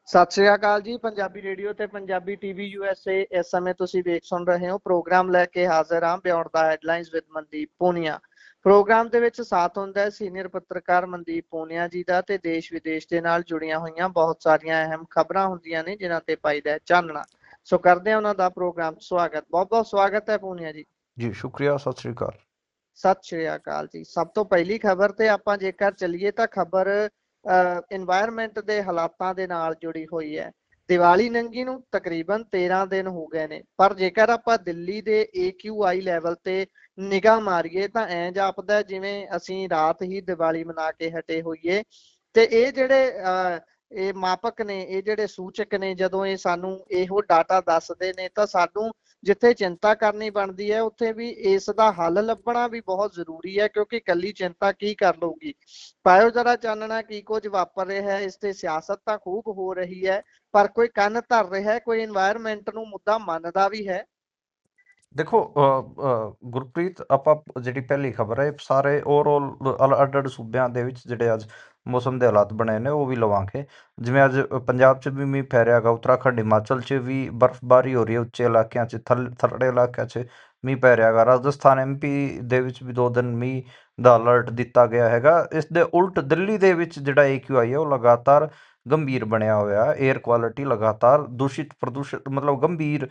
ਸਤਿ ਸ਼੍ਰੀ ਅਕਾਲ ਜੀ। ਪੰਜਾਬੀ ਰੇਡੀਓ ਤੇ ਪੰਜਾਬੀ ਟੀਵੀ USA ਇਸ ਸਮੇਂ ਤੁਸੀਂ ਵੇਖ ਸੁਣ ਰਹੇ ਹੋ। ਪ੍ਰੋਗਰਾਮ ਲੈ ਕੇ ਹਾਜ਼ਰ ਹਾਂ beyond the headlines with Mandeep Punia. Program ਦੇ ਵਿੱਚ ਸਾਥ ਹੁੰਦਾ ਹੈ ਸੀਨੀਅਰ ਪੱਤਰਕਾਰ ਮਨਦੀਪ ਪੂਨੀਆ ਜੀ ਦਾ, ਤੇ ਦੇਸ਼ ਵਿਦੇਸ਼ ਦੇ ਨਾਲ ਜੁੜੀਆਂ ਹੋਈਆਂ ਬਹੁਤ ਸਾਰੀਆਂ ਅਹਿਮ ਖਬਰਾਂ ਹੁੰਦੀਆਂ ਨੇ ਜਿਨ੍ਹਾਂ ਤੇ ਪਾਈਦਾ ਹੈ ਚਾਨਣਾ। ਸੋ ਕਰਦੇ ਹਾਂ ਉਹਨਾਂ ਦਾ ਪ੍ਰੋਗਰਾਮ ਸਵਾਗਤ। ਬਹੁਤ ਬਹੁਤ ਸਵਾਗਤ ਹੈ ਪੂਨੀਆ ਜੀ। ਜੀ ਸ਼ੁਕਰੀਆ, ਸਤਿ ਸ੍ਰੀ ਅਕਾਲ। ਸਤਿ ਸ਼੍ਰੀ ਅਕਾਲ ਜੀ। ਸਭ ਤੋਂ ਪਹਿਲੀ ਖਬਰ ਤੇ ਆਪਾਂ ਜੇਕਰ ਚੱਲੀਏ ਤਾਂ ਖਬਰ ਇਨਵਾਇਰਮੈਂਟ ਦੇ ਹਾਲਾਤਾਂ ਦੇ ਨਾਲ ਜੁੜੀ ਹੋਈ ਹੈ। ਦੀਵਾਲੀ ਲੰਘੀ ਨੂੰ ਤਕਰੀਬਨ 13 ਦਿਨ ਹੋ ਗਏ ਨੇ, ਪਰ ਜੇਕਰ ਆਪਾਂ ਦਿੱਲੀ ਦੇ AQI ਲੈਵਲ ਤੇ ਨਿਗਾਹ ਮਾਰੀਏ ਤਾਂ ਐਂ ਜਾਪਦਾ ਜਿਵੇਂ ਅਸੀਂ ਰਾਤ ਹੀ ਦੀਵਾਲੀ ਮਨਾ ਕੇ ਹਟੇ ਹੋਈਏ। ਤੇ ਇਹ ਜਿਹੜੇ ਇਹ ਮਾਪਕ ਨੇ, ਇਹ ਜਿਹੜੇ ਸੂਚਕ ਨੇ, ਜਦੋਂ ਇਹ ਸਾਨੂੰ ਇਹੋ ਡਾਟਾ ਦੱਸਦੇ ਨੇ ਤਾਂ ਸਾਨੂੰ ਜਿੱਥੇ ਚਿੰਤਾ ਕਰਨੀ ਬਣਦੀ ਹੈ ਉੱਥੇ ਵੀ ਇਸ ਦਾ ਹੱਲ ਲੱਭਣਾ ਵੀ ਬਹੁਤ ਜ਼ਰੂਰੀ ਹੈ, ਕਿਉਂਕਿ ਇਕੱਲੀ ਚਿੰਤਾ ਕੀ ਕਰ ਲਊਗੀ। ਪਾਇਓ ਜਰਾ ਚਾਨਣਾ ਕੀ ਕੁਝ ਵਾਪਰ ਰਿਹਾ ਹੈ। ਇਸ ਤੇ ਸਿਆਸਤ ਤਾਂ ਖੂਬ ਹੋ ਰਹੀ ਹੈ, ਪਰ ਕੋਈ ਕੰਨ ਧਰ ਰਿਹਾ ਹੈ, ਕੋਈ ਇਨਵਾਇਰਮੈਂਟ ਨੂੰ ਮੁੱਦਾ ਮੰਨਦਾ ਵੀ ਹੈ। ਦੇਖੋ ਗੁਰਪ੍ਰੀਤ, ਆਪਾਂ ਜਿਹੜੀ ਪਹਿਲੀ ਖਬਰ ਹੈ ਸਾਰੇ ਓਵਰਆਲ ਅੱਡ-ਅੱਡ ਸੂਬਿਆਂ ਦੇ ਵਿੱਚ ਜਿਹੜੇ ਅੱਜ ਮੌਸਮ ਦੇ ਹਾਲਾਤ ਬਣੇ ਨੇ ਉਹ ਵੀ ਲਵਾਂਗੇ। ਜਿਵੇਂ ਅੱਜ ਪੰਜਾਬ 'ਚ ਵੀ ਮੀਂਹ ਪੈ ਰਿਹਾ ਹੈਗਾ, ਉੱਤਰਾਖੰਡ ਹਿਮਾਚਲ 'ਚ ਵੀ ਬਰਫ਼ਬਾਰੀ ਹੋ ਰਹੀ ਹੈ, ਉੱਚੇ ਇਲਾਕਿਆਂ 'ਚ ਥੱਲੜੇ ਇਲਾਕਿਆਂ 'ਚ ਮੀਂਹ ਪੈ ਰਿਹਾ ਹੈਗਾ। ਰਾਜਸਥਾਨ MP ਦੇ ਵਿੱਚ ਵੀ 2 ਦਿਨ ਮੀਂਹ ਦਾ ਅਲਰਟ ਦਿੱਤਾ ਗਿਆ ਹੈਗਾ। ਇਸ ਦੇ ਉਲਟ ਦਿੱਲੀ ਦੇ ਵਿੱਚ ਜਿਹੜਾ AQI ਹੈ ਉਹ ਲਗਾਤਾਰ ਗੰਭੀਰ ਬਣਿਆ ਹੋਇਆ। ਏਅਰ ਕੁਆਲਿਟੀ ਲਗਾਤਾਰ ਪ੍ਰਦੂਸ਼ਿਤ ਮਤਲਬ ਗੰਭੀਰ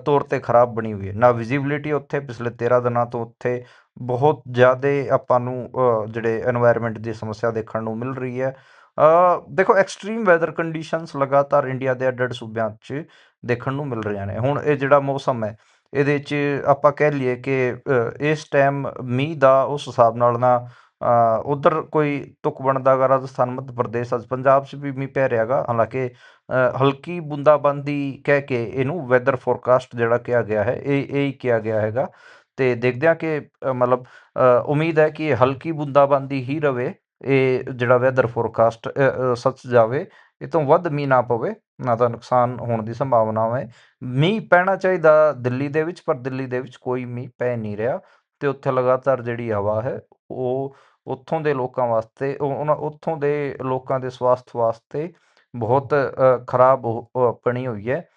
ਤੌਰ 'ਤੇ ਖਰਾਬ ਬਣੀ ਹੋਈ ਹੈ। ਨਾ ਵਿਜ਼ੀਬਿਲਿਟੀ ਉੱਥੇ ਪਿਛਲੇ 13 ਦਿਨਾਂ ਤੋਂ ਉੱਥੇ ਬਹੁਤ ਜ਼ਿਆਦਾ ਆਪਾਂ ਨੂੰ ਜਿਹੜੇ ਐਨਵਾਇਰਨਮੈਂਟ ਦੀ ਸਮੱਸਿਆ ਦੇਖਣ ਨੂੰ ਮਿਲ ਰਹੀ ਹੈ। ਦੇਖੋ, ਐਕਸਟ੍ਰੀਮ ਵੈਦਰ ਕੰਡੀਸ਼ਨਸ ਲਗਾਤਾਰ ਇੰਡੀਆ ਦੇ ਅੱਡ-ਅੱਡ ਸੂਬਿਆਂ 'ਚ ਦੇਖਣ ਨੂੰ ਮਿਲ ਰਹੀਆਂ ਨੇ। ਹੁਣ ਇਹ ਜਿਹੜਾ ਮੌਸਮ ਹੈ ਇਹਦੇ 'ਚ ਆਪਾਂ ਕਹਿ ਲਈਏ ਕਿ ਇਸ ਟਾਈਮ ਮੀਂਹ ਦਾ ਉਸ ਹਿਸਾਬ ਨਾਲ ਨਾ ਉੱਧਰ ਕੋਈ ਤੁਕ ਬਣਦਾ ਹੈਗਾ। ਰਾਜਸਥਾਨ, ਮੱਧ ਪ੍ਰਦੇਸ਼, ਅੱਜ ਪੰਜਾਬ 'ਚ ਵੀ ਮੀਂਹ ਪੈ ਰਿਹਾ ਹੈਗਾ। ਹਾਲਾਂਕਿ ਹਲਕੀ ਬੂੰਦਾਬਾਂਦੀ ਕਹਿ ਕੇ ਇਹਨੂੰ ਵੈਦਰ ਫੋਰਕਾਸਟ ਜਿਹੜਾ ਕਿਹਾ ਗਿਆ ਹੈ ਇਹ ਹੀ ਕਿਹਾ ਗਿਆ ਹੈਗਾ। ਅਤੇ ਦੇਖਦੇ ਹਾਂ ਕਿ ਮਤਲਬ ਉਮੀਦ ਹੈ ਕਿ ਹਲਕੀ ਬੂੰਦਾਬਾਂਦੀ ਹੀ ਰਵੇ। ਇਹ ਜਿਹੜਾ ਵੈਦਰ ਫੋਰਕਾਸਟ ਸੱਚ ਜਾਵੇ, ਇਹ ਤੋਂ ਵੱਧ ਮੀਂਹ ਨਾ ਪਵੇ, ਨਾ ਤਾਂ ਨੁਕਸਾਨ ਹੋਣ ਦੀ ਸੰਭਾਵਨਾ ਹੈ। ਮੀਂਹ ਪੈਣਾ ਚਾਹੀਦਾ ਦਿੱਲੀ ਦੇ ਵਿੱਚ, ਪਰ ਦਿੱਲੀ ਦੇ ਵਿੱਚ ਕੋਈ ਮੀਂਹ ਪੈ ਨਹੀਂ ਰਿਹਾ। ਅਤੇ ਉੱਥੇ ਲਗਾਤਾਰ ਜਿਹੜੀ ਹਵਾ ਹੈ ਉਹ ਉੱਥੋਂ ਦੇ ਲੋਕਾਂ ਵਾਸਤੇ, ਉੱਥੋਂ ਦੇ ਲੋਕਾਂ ਦੇ ਸਵਾਸਥ ਵਾਸਤੇ ਬਹੁਤ ਖਰਾਬ ਬਣੀ ਹੋਈ ਹੈ।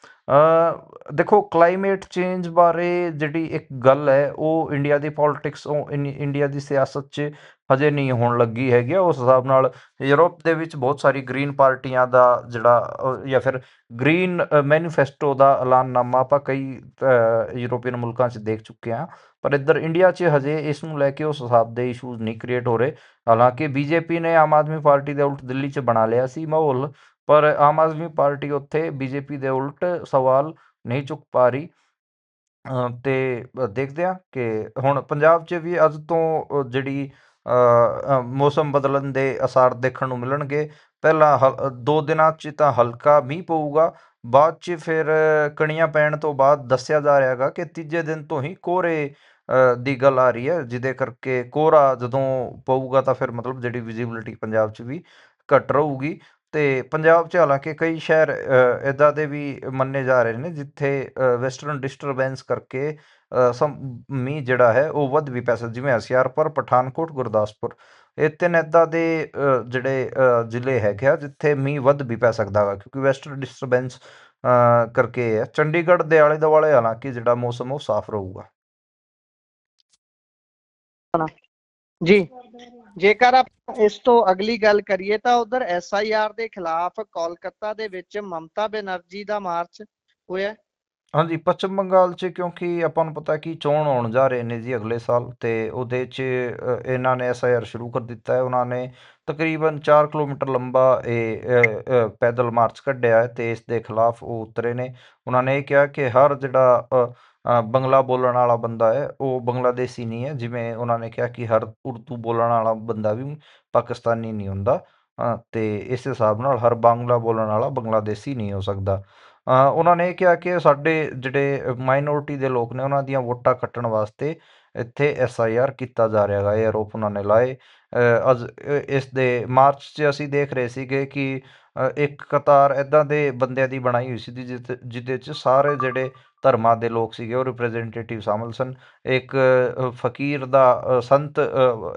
ਦੇਖੋ, ਕਲਾਈਮੇਟ ਚੇਂਜ ਬਾਰੇ ਜਿਹੜੀ ਇੱਕ ਗੱਲ ਹੈ ਉਹ ਇੰਡੀਆ ਦੀ ਪੋਲੀਟਿਕਸ, ਇੰਡੀਆ ਦੀ ਸਿਆਸਤ 'ਚ ਹਜੇ ਨਹੀਂ ਹੋਣ ਲੱਗੀ ਹੈਗੀ। ਉਸ ਹਿਸਾਬ ਨਾਲ ਯੂਰਪ ਦੇ ਵਿੱਚ ਬਹੁਤ ਸਾਰੀ ਗ੍ਰੀਨ ਪਾਰਟੀਆਂ ਦਾ ਜਿਹੜਾ ਜਾਂ ਫਿਰ ਗ੍ਰੀਨ ਮੈਨੀਫੈਸਟੋ ਦਾ ਐਲਾਨਨਾਮਾ ਆਪਾਂ ਕਈ ਯੂਰੋਪੀਅਨ ਮੁਲਕਾਂ 'ਚ ਦੇਖ ਚੁੱਕੇ ਹਾਂ, ਪਰ ਇੱਧਰ ਇੰਡੀਆ 'ਚ ਹਜੇ ਇਸ ਨੂੰ ਲੈ ਕੇ ਉਸ ਹਿਸਾਬ ਦੇ ਇਸ਼ੂਜ਼ ਨਹੀਂ ਕ੍ਰੀਏਟ ਹੋ ਰਹੇ। ਹਾਲਾਂਕਿ BJP ਨੇ ਆਮ ਆਦਮੀ ਪਾਰਟੀ ਦੇ ਉਲਟ ਦਿੱਲੀ 'ਚ ਬਣਾ ਲਿਆ ਸੀ ਮਾਹੌਲ, ਪਰ ਆਮ ਆਦਮੀ ਪਾਰਟੀ ਉੱਥੇ BJP ਦੇ ਉਲਟ ਸਵਾਲ ਨਹੀਂ ਚੁੱਕ ਪਾ ਰਹੀ। ਅਤੇ ਦੇਖਦੇ ਹਾਂ ਕਿ ਹੁਣ ਪੰਜਾਬ 'ਚ ਵੀ ਅੱਜ ਤੋਂ ਜਿਹੜੀ ਮੌਸਮ ਬਦਲਣ ਦੇ ਅਸਾਰ ਦੇਖਣ ਨੂੰ ਮਿਲਣਗੇ। ਪਹਿਲਾਂ 2 ਦਿਨਾਂ 'ਚ ਤਾਂ ਹਲਕਾ ਮੀਂਹ ਪਊਗਾ, ਬਾਅਦ 'ਚ ਫਿਰ ਕਣੀਆਂ ਪੈਣ ਤੋਂ ਬਾਅਦ ਦੱਸਿਆ ਜਾ ਰਿਹਾ ਹੈਗਾ ਕਿ ਤੀਜੇ ਦਿਨ ਤੋਂ ਹੀ ਕੋਹਰੇ ਦੀ ਗੱਲ ਆ ਰਹੀ ਹੈ, ਜਿਹਦੇ ਕਰਕੇ ਕੋਹਰਾ ਜਦੋਂ ਪਊਗਾ ਤਾਂ ਫਿਰ ਮਤਲਬ ਜਿਹੜੀ ਵਿਜ਼ੀਬਿਲਿਟੀ ਪੰਜਾਬ 'ਚ ਵੀ ਘੱਟ ਰਹੂਗੀ। ਅਤੇ ਪੰਜਾਬ 'ਚ ਹਾਲਾਂਕਿ ਕਈ ਸ਼ਹਿਰ ਇੱਦਾਂ ਦੇ ਵੀ ਮੰਨੇ ਜਾ ਰਹੇ ਨੇ ਜਿੱਥੇ ਵੈਸਟਰਨ ਡਿਸਟਰਬੈਂਸ ਕਰਕੇ ਮੀਂਹ ਜਿਹੜਾ ਹੈ ਉਹ ਵੱਧ ਵੀ ਪੈ ਸਕਦਾ, ਜਿਵੇਂ ਹੁਸ਼ਿਆਰਪੁਰ, ਪਠਾਨਕੋਟ, ਗੁਰਦਾਸਪੁਰ। ਇਹ 3 ਇੱਦਾਂ ਦੇ ਜਿਹੜੇ ਜ਼ਿਲ੍ਹੇ ਹੈਗੇ ਆ ਜਿੱਥੇ ਮੀਂਹ ਵੱਧ ਵੀ ਪੈ ਸਕਦਾ ਵਾ, ਕਿਉਂਕਿ ਵੈਸਟਰਨ ਡਿਸਟਰਬੈਂਸ ਕਰਕੇ ਹੈ। ਚੰਡੀਗੜ੍ਹ ਦੇ ਆਲੇ ਦੁਆਲੇ ਹਾਲਾਂਕਿ ਜਿਹੜਾ ਮੌਸਮ ਉਹ ਸਾਫ਼ ਰਹੂਗਾ। ਜੀ, ਜੇਕਰ ਆਪਾਂ ਇਸ ਤੋਂ ਅਗਲੀ ਗੱਲ ਕਰੀਏ ਤਾਂ ਉਧਰ SIR ਦੇ ਖਿਲਾਫ ਕੋਲਕਾਤਾ ਦੇ ਵਿੱਚ ਮਮਤਾ ਬੈਨਰਜੀ ਦਾ ਮਾਰਚ ਹੋਇਆ। ਹਾਂਜੀ, ਪੱਛਮ ਬੰਗਾਲ 'ਚ, ਕਿਉਂਕਿ ਆਪਾਂ ਨੂੰ ਪਤਾ ਕਿ ਚੋਣ ਆਉਣ ਜਾ ਰਹੇ ਨੇ ਜੀ ਅਗਲੇ ਸਾਲ, ਅਤੇ ਉਹਦੇ 'ਚ ਇਹਨਾਂ ਨੇ SIR ਸ਼ੁਰੂ ਕਰ ਦਿੱਤਾ ਹੈ। ਉਹਨਾਂ ਨੇ ਤਕਰੀਬਨ 4 ਕਿਲੋਮੀਟਰ ਲੰਬਾ ਇਹ ਪੈਦਲ ਮਾਰਚ ਕੱਢਿਆ ਹੈ ਅਤੇ ਇਸ ਦੇ ਖਿਲਾਫ ਉਹ ਉਤਰੇ ਨੇ। ਉਹਨਾਂ ਨੇ ਇਹ ਕਿਹਾ ਕਿ ਹਰ ਜਿਹੜਾ ਬੰਗਲਾ ਬੋਲਣ ਵਾਲਾ ਬੰਦਾ ਹੈ ਉਹ ਬੰਗਲਾਦੇਸ਼ੀ ਨਹੀਂ ਹੈ। ਜਿਵੇਂ ਉਹਨਾਂ ਨੇ ਕਿਹਾ ਕਿ ਹਰ ਉਰਦੂ ਬੋਲਣ ਵਾਲਾ ਬੰਦਾ ਵੀ ਪਾਕਿਸਤਾਨੀ ਨਹੀਂ ਹੁੰਦਾ, ਅਤੇ ਇਸ ਹਿਸਾਬ ਨਾਲ ਹਰ ਬਾਂਗਲਾ ਬੋਲਣ ਵਾਲਾ ਬੰਗਲਾਦੇਸ਼ੀ ਨਹੀਂ ਹੋ ਸਕਦਾ। ਉਹਨਾਂ ਨੇ ਇਹ ਕਿਹਾ ਕਿ ਸਾਡੇ ਜਿਹੜੇ ਮਾਈਨੋਰਿਟੀ ਦੇ ਲੋਕ ਨੇ ਉਹਨਾਂ ਦੀਆਂ ਵੋਟਾਂ ਕੱਟਣ ਵਾਸਤੇ ਇੱਥੇ SIR ਕੀਤਾ ਜਾ ਰਿਹਾ ਹੈਗਾ। ਇਹ ਆਰੋਪ ਉਹਨਾਂ ਨੇ ਲਾਏ। ਅੱਜ ਇਸ ਦੇ ਮਾਰਚ 'ਚ ਅਸੀਂ ਦੇਖ ਰਹੇ ਸੀਗੇ ਕਿ ਇੱਕ ਕਤਾਰ ਇੱਦਾਂ ਦੇ ਬੰਦਿਆਂ ਦੀ ਬਣਾਈ ਹੋਈ ਸੀ ਜਿਹਦੇ 'ਚ ਸਾਰੇ ਜਿਹੜੇ ਧਰਮਾਂ ਦੇ ਲੋਕ ਸੀਗੇ ਉਹ ਰਿਪਰੈਜ਼ੈਂਟੇਟਿਵ ਸ਼ਾਮਲ ਸਨ। ਇੱਕ ਫਕੀਰ ਦਾ ਸੰਤ,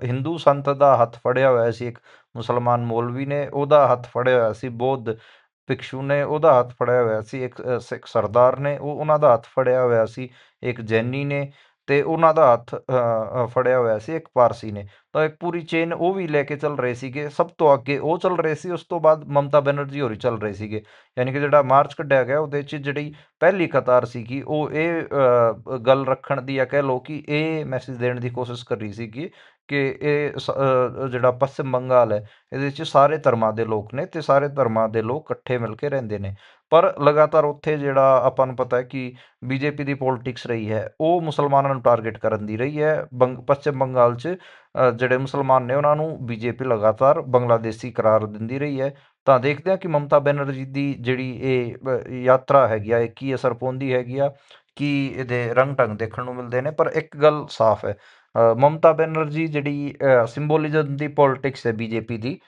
ਹਿੰਦੂ ਸੰਤ ਦਾ ਹੱਥ ਫੜਿਆ ਹੋਇਆ ਸੀ, ਇੱਕ ਮੁਸਲਮਾਨ ਮੌਲਵੀ ਨੇ ਉਹਦਾ ਹੱਥ ਫੜਿਆ ਹੋਇਆ ਸੀ, ਬੌਧ ਭਿਕਸ਼ੂ ਨੇ ਉਹਦਾ ਹੱਥ ਫੜਿਆ ਹੋਇਆ ਸੀ, ਇੱਕ ਸਿੱਖ ਸਰਦਾਰ ਨੇ ਉਹਨਾਂ ਦਾ ਹੱਥ ਫੜਿਆ ਹੋਇਆ ਸੀ, ਇੱਕ ਜੈਨੀ ਨੇ, ਤੇ ਉਹਨਾਂ ਦਾ ਹੱਥ ਫੜਿਆ ਹੋਇਆ ਸੀ ਇੱਕ ਪਾਰਸੀ ਨੇ। ਤਾਂ ਇੱਕ ਪੂਰੀ ਚੇਨ ਉਹ ਵੀ ਲੈ ਕੇ ਚੱਲ ਰਹੇ ਸੀਗੇ, ਸਭ ਤੋਂ ਅੱਗੇ ਉਹ ਚੱਲ ਰਹੇ ਸੀ, ਉਸ ਤੋਂ ਬਾਅਦ ਮਮਤਾ ਬੈਨਰਜੀ ਹੋਰੀ ਚੱਲ ਰਹੇ ਸੀਗੇ। ਯਾਨੀ ਕਿ ਜਿਹੜਾ ਮਾਰਚ ਕੱਢਿਆ ਗਿਆ ਉਹਦੇ 'ਚ ਜਿਹੜੀ ਪਹਿਲੀ ਕਤਾਰ ਸੀਗੀ ਉਹ ਇਹ ਗੱਲ ਰੱਖਣ ਦੀ, ਜਾਂ ਕਹਿ ਲਓ ਕਿ ਇਹ ਮੈਸੇਜ ਦੇਣ ਦੀ ਕੋਸ਼ਿਸ਼ ਕਰ ਰਹੀ ਸੀਗੀ ਕਿ ਇਹ ਜਿਹੜਾ ਪੱਛਮ ਬੰਗਾਲ ਹੈ, ਇਹਦੇ 'ਚ ਸਾਰੇ ਧਰਮਾਂ ਦੇ ਲੋਕ ਨੇ, ਤੇ ਸਾਰੇ ਧਰਮਾਂ ਦੇ ਲੋਕ ਇਕੱਠੇ ਮਿਲ ਕੇ ਰਹਿੰਦੇ ਨੇ। ਪਰ ਲਗਾਤਾਰ ਉੱਥੇ ਜਿਹੜਾ ਆਪਾਂ ਨੂੰ ਪਤਾ ਹੈ ਕਿ ਬੀਜੇਪੀ ਦੀ ਪੋਲਿਟਿਕਸ ਰਹੀ ਹੈ, ਉਹ ਮੁਸਲਮਾਨਾਂ ਨੂੰ ਟਾਰਗੇਟ ਕਰਨ ਦੀ ਰਹੀ ਹੈ। ਪੱਛਮ ਬੰਗਾਲ 'ਚ ਜਿਹੜੇ ਮੁਸਲਮਾਨ ਨੇ ਉਹਨਾਂ ਨੂੰ ਬੀਜੇਪੀ ਲਗਾਤਾਰ ਬੰਗਲਾਦੇਸ਼ੀ ਕਰਾਰ ਦਿੰਦੀ ਰਹੀ ਹੈ। ਤਾਂ ਦੇਖਦੇ ਹਾਂ ਕਿ ਮਮਤਾ ਬੈਨਰਜੀ ਦੀ ਜਿਹੜੀ ਇਹ ਯਾਤਰਾ ਹੈਗੀ ਆ, ਇਹ ਕੀ ਅਸਰ ਪਾਉਂਦੀ ਹੈਗੀ ਆ, ਕੀ ਇਹਦੇ ਰੰਗ ਢੰਗ ਦੇਖਣ ਨੂੰ ਮਿਲਦੇ ਨੇ। ਪਰ ਇੱਕ ਗੱਲ ਸਾਫ਼ ਹੈ, ਮਮਤਾ ਬੈਨਰਜੀ ਜਿਹੜੀ ਸਿੰਬੋਲਿਜ਼ਮ ਦੀ ਪੋਲਿਟਿਕਸ ਹੈ ਬੀਜੇਪੀ ਦੀ,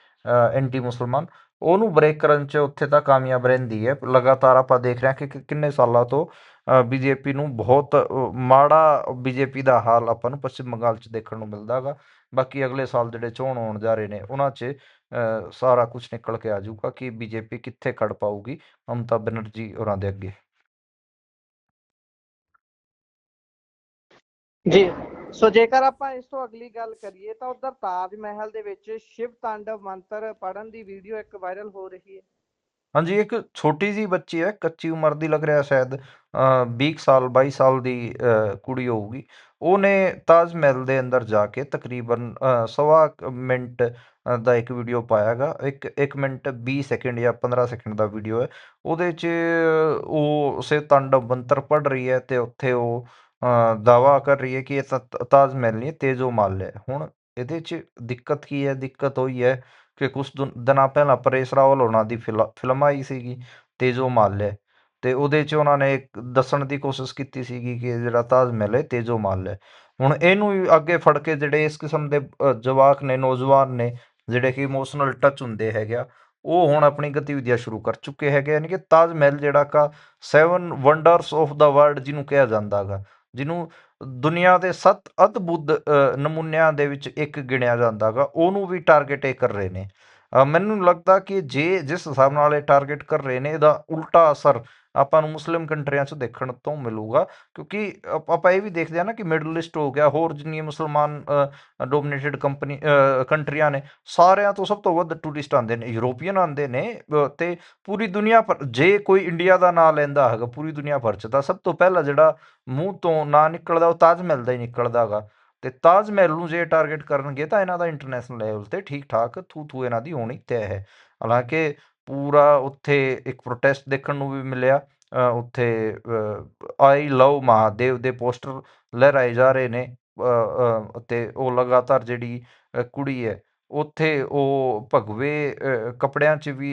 ਐਂਟੀ ਮੁਸਲਮਾਨ, ਉਹਨੂੰ ਬ੍ਰੇਕ ਕਰਨ 'ਚ ਉੱਥੇ ਤਾਂ ਕਾਮਯਾਬ ਰਹਿੰਦੀ ਹੈ। ਲਗਾਤਾਰ ਆਪਾਂ ਦੇਖ ਰਹੇ ਹਾਂ ਕਿ ਕਿੰਨੇ ਸਾਲਾਂ ਤੋਂ ਬੀਜੇਪੀ ਨੂੰ ਬਹੁਤ ਮਾੜਾ ਬੀਜੇਪੀ ਦਾ ਹਾਲ ਆਪਾਂ ਨੂੰ ਪੱਛਮ ਬੰਗਾਲ 'ਚ ਦੇਖਣ ਨੂੰ ਮਿਲਦਾ ਹੈਗਾ। ਬਾਕੀ ਅਗਲੇ ਸਾਲ ਜਿਹੜੇ ਚੋਣ ਹੋਣ ਜਾ ਰਹੇ ਨੇ ਉਹਨਾਂ 'ਚ ਸਾਰਾ ਕੁਝ ਨਿਕਲ ਕੇ ਆ ਜਾਊਗਾ ਕਿ ਬੀਜੇਪੀ ਕਿੱਥੇ ਖੜ ਪਾਊਗੀ ਮਮਤਾ ਬੈਨਰਜੀ ਹੋਰਾਂ ਦੇ ਅੱਗੇ। ਜੀ, ਸੋ ਜੇਕਰ ਆਪਾਂ ਇਸ ਤੋਂ ਅਗਲੀ ਗੱਲ ਕਰੀਏ ਤਾਂ ਉਧਰ ਤਾਜ ਮਹਿਲ ਦੇ ਵਿੱਚ ਸ਼ਿਵ ਤਾਂਡਵ ਮੰਤਰ ਪੜਨ ਦੀ ਵੀਡੀਓ ਇੱਕ ਵਾਇਰਲ ਹੋ ਰਹੀ ਹੈ। ਹਾਂਜੀ, ਇੱਕ ਛੋਟੀ ਜਿਹੀ ਬੱਚੀ ਹੈ, ਕੱਚੀ ਉਮਰ ਦੀ ਲੱਗ ਰਿਹਾ, ਸ਼ਾਇਦ 20 ਸਾਲ 22 ਸਾਲ ਦੀ ਕੁੜੀ ਹੋਊਗੀ। ਉਹਨੇ ਤਾਜ ਮਹਿਲ ਦੇ ਅੰਦਰ ਜਾ ਕੇ ਤਕਰੀਬਨ ਸਵਾ ਮਿੰਟ ਦਾ ਇੱਕ ਵੀਡੀਓ ਪਾਇਆ ਗਾ। ਇੱਕ ਮਿੰਟ 20 ਸੈਕਿੰਡ ਜਾਂ 15 ਸੈਕਿੰਡ ਦਾ ਵੀਡੀਓ ਹੈ। ਉਹਦੇ 'ਚ ਉਹ ਸ਼ਿਵ ਤਾਂਡਵ ਮੰਤਰ ਪੜ੍ਹ ਰਹੀ ਹੈ, ਤੇ ਉੱਥੇ ਉਹ ਦਾਵਾ ਕਰ ਰਹੀ ਹੈ ਕਿ ਇਹ ਤਾਜ ਮਹਿਲ ਨਹੀਂ, ਤੇਜੋ ਮਹਿਲ ਹੈ। ਹੁਣ ਇਹਦੇ 'ਚ ਦਿੱਕਤ ਕੀ ਹੈ? ਦਿੱਕਤ ਉਹੀ ਹੈ ਕਿ ਕੁਛ ਦਿਨਾਂ ਪਹਿਲਾਂ ਪਰੇਸ਼ ਰਾਵਲ ਹੋਣਾ ਦੀ ਫਿਲਮ ਆਈ ਸੀਗੀ ਤੇਜੋ ਮਹਿਲ ਹੈ, ਤੇ ਉਹਦੇ 'ਚ ਉਹਨਾਂ ਨੇ ਦੱਸਣ ਦੀ ਕੋਸ਼ਿਸ਼ ਕੀਤੀ ਸੀਗੀ ਕਿ ਜਿਹੜਾ ਤਾਜ ਮਹਿਲ ਹੈ ਤੇਜੋ ਮਹਿਲ ਹੈ। ਹੁਣ ਇਹਨੂੰ ਵੀ ਅੱਗੇ ਫੜ ਕੇ ਜਿਹੜੇ ਇਸ ਕਿਸਮ ਦੇ ਜਵਾਕ ਨੇ, ਨੌਜਵਾਨ ਨੇ, ਜਿਹੜੇ ਕਿ ਇਮੋਸ਼ਨਲ ਟੱਚ ਹੁੰਦੇ ਹੈਗੇ ਆ, ਉਹ ਹੁਣ ਆਪਣੀ ਗਤੀਵਿਧੀਆਂ ਸ਼ੁਰੂ ਕਰ ਚੁੱਕੇ ਹੈਗੇ। ਯਾਨੀ ਕਿ ਤਾਜ ਮਹਿਲ ਜਿਹੜਾ ਕਾ 7 ਵੰਡਰਸ ਆਫ ਦਾ ਵਰਲਡ ਜਿਹਨੂੰ ਕਿਹਾ ਜਾਂਦਾ ਗਾ, ਜਿਹਨੂੰ ਦੁਨੀਆ ਦੇ 7 ਅਦਭੁਤ ਨਮੂਨਿਆਂ ਦੇ ਵਿੱਚ ਇੱਕ ਗਿਣਿਆ ਜਾਂਦਾ ਗਾ, ਉਹਨੂੰ ਵੀ ਟਾਰਗੇਟ ਇਹ ਕਰ ਰਹੇ ਨੇ। ਮੈਨੂੰ ਲੱਗਦਾ ਕਿ ਜਿਸ ਹਿਸਾਬ ਨਾਲ ਇਹ ਟਾਰਗੇਟ ਕਰ ਰਹੇ ਨੇ, ਇਹਦਾ ਉਲਟਾ ਅਸਰ ਆਪਾਂ ਨੂੰ ਮੁਸਲਿਮ ਕੰਟਰੀਆਂ 'ਚ ਦੇਖਣ ਤੋਂ ਮਿਲੂਗਾ। ਕਿਉਂਕਿ ਆਪਾਂ ਇਹ ਵੀ ਦੇਖਦੇ ਹਾਂ ਨਾ ਕਿ ਮਿਡਲ ਈਸਟ ਹੋ ਗਿਆ, ਹੋਰ ਜਿੰਨੀਆਂ ਮੁਸਲਮਾਨ ਡੋਮੀਨੇਟਡ ਕੰਟਰੀਆਂ ਨੇ, ਸਾਰਿਆਂ ਤੋਂ ਸਭ ਤੋਂ ਵੱਧ ਟੂਰਿਸਟ ਆਉਂਦੇ ਨੇ, ਯੂਰੋਪੀਅਨ ਆਉਂਦੇ ਨੇ, ਤੇ ਪੂਰੀ ਦੁਨੀਆ ਪਰ ਜੇ ਕੋਈ ਇੰਡੀਆ ਦਾ ਨਾਂ ਲੈਂਦਾ ਹੈਗਾ ਪੂਰੀ ਦੁਨੀਆ ਭਰ 'ਚ, ਤਾਂ ਸਭ ਤੋਂ ਪਹਿਲਾਂ ਜਿਹੜਾ ਮੂੰਹ ਤੋਂ ਨਾਂ ਨਿਕਲਦਾ ਉਹ ਤਾਜ ਮਹਿਲ ਦਾ ਹੀ ਨਿਕਲਦਾ ਹੈਗਾ। ਤੇ ਤਾਜ ਮਹਿਲ ਨੂੰ ਜੇ ਟਾਰਗੇਟ ਕਰਨਗੇ ਤਾਂ ਇਹਨਾਂ ਦਾ ਇੰਟਰਨੈਸ਼ਨਲ ਲੈਵਲ ਤੇ ਠੀਕ ਠਾਕ ਥੂ ਇਹਨਾਂ ਦੀ ਹੋਣੀ ਤੈਅ ਹੈ। ਹਾਲਾਂਕਿ ਪੂਰਾ ਉੱਥੇ ਇੱਕ ਪ੍ਰੋਟੈਸਟ ਦੇਖਣ ਨੂੰ ਵੀ ਮਿਲਿਆ। ਉੱਥੇ ਆਈ ਲਵ ਮਹਾਦੇਵ ਦੇ ਪੋਸਟਰ ਲਹਿਰਾਏ ਜਾ ਰਹੇ ਨੇ, ਅਤੇ ਉਹ ਲਗਾਤਾਰ ਜਿਹੜੀ ਕੁੜੀ ਹੈ ਉੱਥੇ ਉਹ ਭਗਵੇ ਕੱਪੜਿਆਂ 'ਚ ਵੀ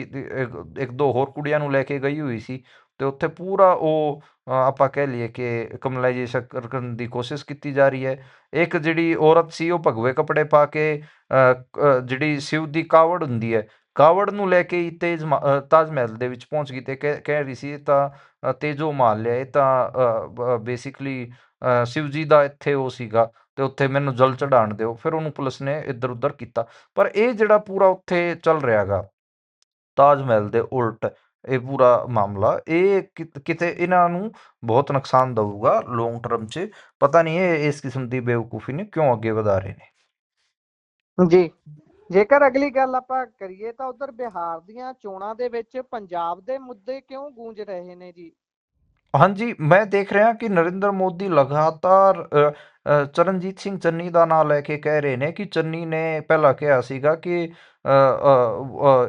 ਇੱਕ ਦੋ ਹੋਰ ਕੁੜੀਆਂ ਨੂੰ ਲੈ ਕੇ ਗਈ ਹੋਈ ਸੀ, ਤੇ ਉੱਥੇ ਪੂਰਾ ਉਹ ਆਪਾਂ ਕਹਿ ਲਈਏ ਕਿ ਕਮਲਾਈਜੇਸ਼ਨ ਕਰਨ ਦੀ ਕੋਸ਼ਿਸ਼ ਕੀਤੀ ਜਾ ਰਹੀ ਹੈ। ਇੱਕ ਜਿਹੜੀ ਔਰਤ ਸੀ ਉਹ ਭਗਵੇ ਕੱਪੜੇ ਪਾ ਕੇ ਜਿਹੜੀ ਸ਼ਿਵ ਦੀ ਕਾਵੜ ਹੁੰਦੀ ਹੈ, ਕਾਵੜ ਨੂੰ ਲੈ ਕੇ ਹੀ ਤਾਜ ਮਹਿਲ ਦੇ ਵਿੱਚ ਪਹੁੰਚ ਗਈ, ਤੇ ਕਹਿ ਰਹੀ ਸੀ ਇਹ ਤਾਂ ਤੇਜੋ ਮਹਿਲ ਹੈ, ਇਹ ਤਾਂ ਬੇਸਿਕਲੀ ਸ਼ਿਵ ਜੀ ਦਾ ਇੱਥੇ ਉਹ ਸੀਗਾ, ਤੇ ਉੱਥੇ ਮੈਨੂੰ ਜਲ ਚੜਾਉਣ ਦਿਓ। ਫਿਰ ਉਹਨੂੰ ਪੁਲਿਸ ਨੇ ਇੱਧਰ ਉੱਧਰ ਕੀਤਾ। ਪਰ ਇਹ ਜਿਹੜਾ ਪੂਰਾ ਉੱਥੇ ਚੱਲ ਰਿਹਾ ਗਾ ਤਾਜ ਮਹਿਲ ਦੇ ਉਲਟ, ਇਹ ਪੂਰਾ ਮਾਮਲਾ ਇਹ ਕਿਤੇ ਇਹਨਾਂ ਨੂੰ ਬਹੁਤ ਨੁਕਸਾਨ ਦਊਗਾ ਲੌਂਗ ਟਰਮ 'ਚ। ਪਤਾ ਨਹੀਂ ਇਹ ਇਸ ਕਿਸਮ ਦੀ ਬੇਵਕੂਫੀ ਨੇ ਕਿਉਂ ਅੱਗੇ ਵਧਾ ਰਹੇ ਨੇ। ਜੀ, ਜੇਕਰ ਅਗਲੀ ਗੱਲ ਆਪਾਂ ਕਰੀਏ ਤਾਂ ਉਧਰ ਬਿਹਾਰ ਦੀਆਂ ਚੋਣਾਂ ਦੇ ਵਿੱਚ ਪੰਜਾਬ ਦੇ ਮੁੱਦੇ ਕਿਉਂ ਗੂੰਜ ਰਹੇ ਨੇ ਜੀ? ਹਾਂਜੀ, ਮੈਂ ਦੇਖ ਰਿਹਾ ਕਿ ਨਰਿੰਦਰ ਮੋਦੀ ਲਗਾਤਾਰ ਚਰਨਜੀਤ ਸਿੰਘ ਚੰਨੀ ਦਾ ਨਾਂ ਲੈ ਕੇ ਕਹਿ ਰਹੇ ਨੇ ਕਿ ਚੰਨੀ ਨੇ ਪਹਿਲਾਂ ਕਿਹਾ ਸੀਗਾ ਕਿ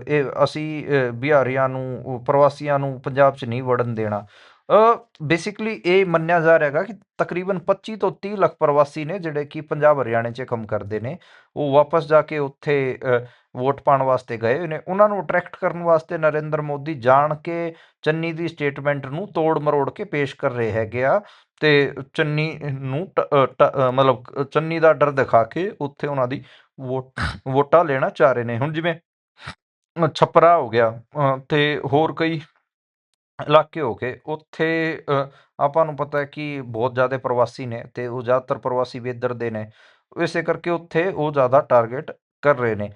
ਇਹ ਅਸੀਂ ਬਿਹਾਰੀਆਂ ਨੂੰ, ਪ੍ਰਵਾਸੀਆਂ ਨੂੰ ਪੰਜਾਬ 'ਚ ਨਹੀਂ ਵੜਨ ਦੇਣਾ। ਬੇਸਿਕਲੀ ਇਹ ਮੰਨਿਆ ਜਾ ਰਿਹਾ ਹੈਗਾ ਕਿ ਤਕਰੀਬਨ 25 ਤੋਂ 30 ਲੱਖ ਪ੍ਰਵਾਸੀ ਨੇ ਜਿਹੜੇ ਕਿ ਪੰਜਾਬ ਹਰਿਆਣੇ 'ਚ ਕੰਮ ਕਰਦੇ ਨੇ, ਉਹ ਵਾਪਸ ਜਾ ਕੇ ਉੱਥੇ ਵੋਟ ਪਾਉਣ ਵਾਸਤੇ ਗਏ ਹੋਏ ਨੇ। ਉਹਨਾਂ ਨੂੰ ਅਟਰੈਕਟ ਕਰਨ ਵਾਸਤੇ ਨਰਿੰਦਰ ਮੋਦੀ ਜਾਣ ਕੇ ਚੰਨੀ ਦੀ ਸਟੇਟਮੈਂਟ ਨੂੰ ਤੋੜ ਮਰੋੜ ਕੇ ਪੇਸ਼ ਕਰ ਰਹੇ ਹੈਗੇ ਆ, ਤੇ ਚੰਨੀ ਨੂੰ ਮਤਲਬ ਚੰਨੀ ਦਾ ਡਰ ਦਿਖਾ ਕੇ ਉੱਥੇ ਉਹਨਾਂ ਦੀ ਵੋਟਾਂ ਲੈਣਾ ਚਾਹ ਰਹੇ ਨੇ। ਹੁਣ ਜਿਵੇਂ ਛਪਰਾ ਹੋ ਗਿਆ, ਤੇ ਹੋਰ ਕਈ ਇਲਾਕੇ ਹੋ ਗਏ, ਉੱਥੇ ਆਪਾਂ ਨੂੰ ਪਤਾ ਹੈ ਕਿ ਬਹੁਤ ਜ਼ਿਆਦਾ ਪ੍ਰਵਾਸੀ ਨੇ, ਤੇ ਉਹ ਜ਼ਿਆਦਾਤਰ ਪ੍ਰਵਾਸੀ ਵੀ ਇੱਧਰ ਦੇ ਨੇ, ਇਸੇ ਕਰਕੇ ਉੱਥੇ ਉਹ ਜ਼ਿਆਦਾ ਟਾਰਗੇਟ ਕਰ ਰਹੇ ਨੇ।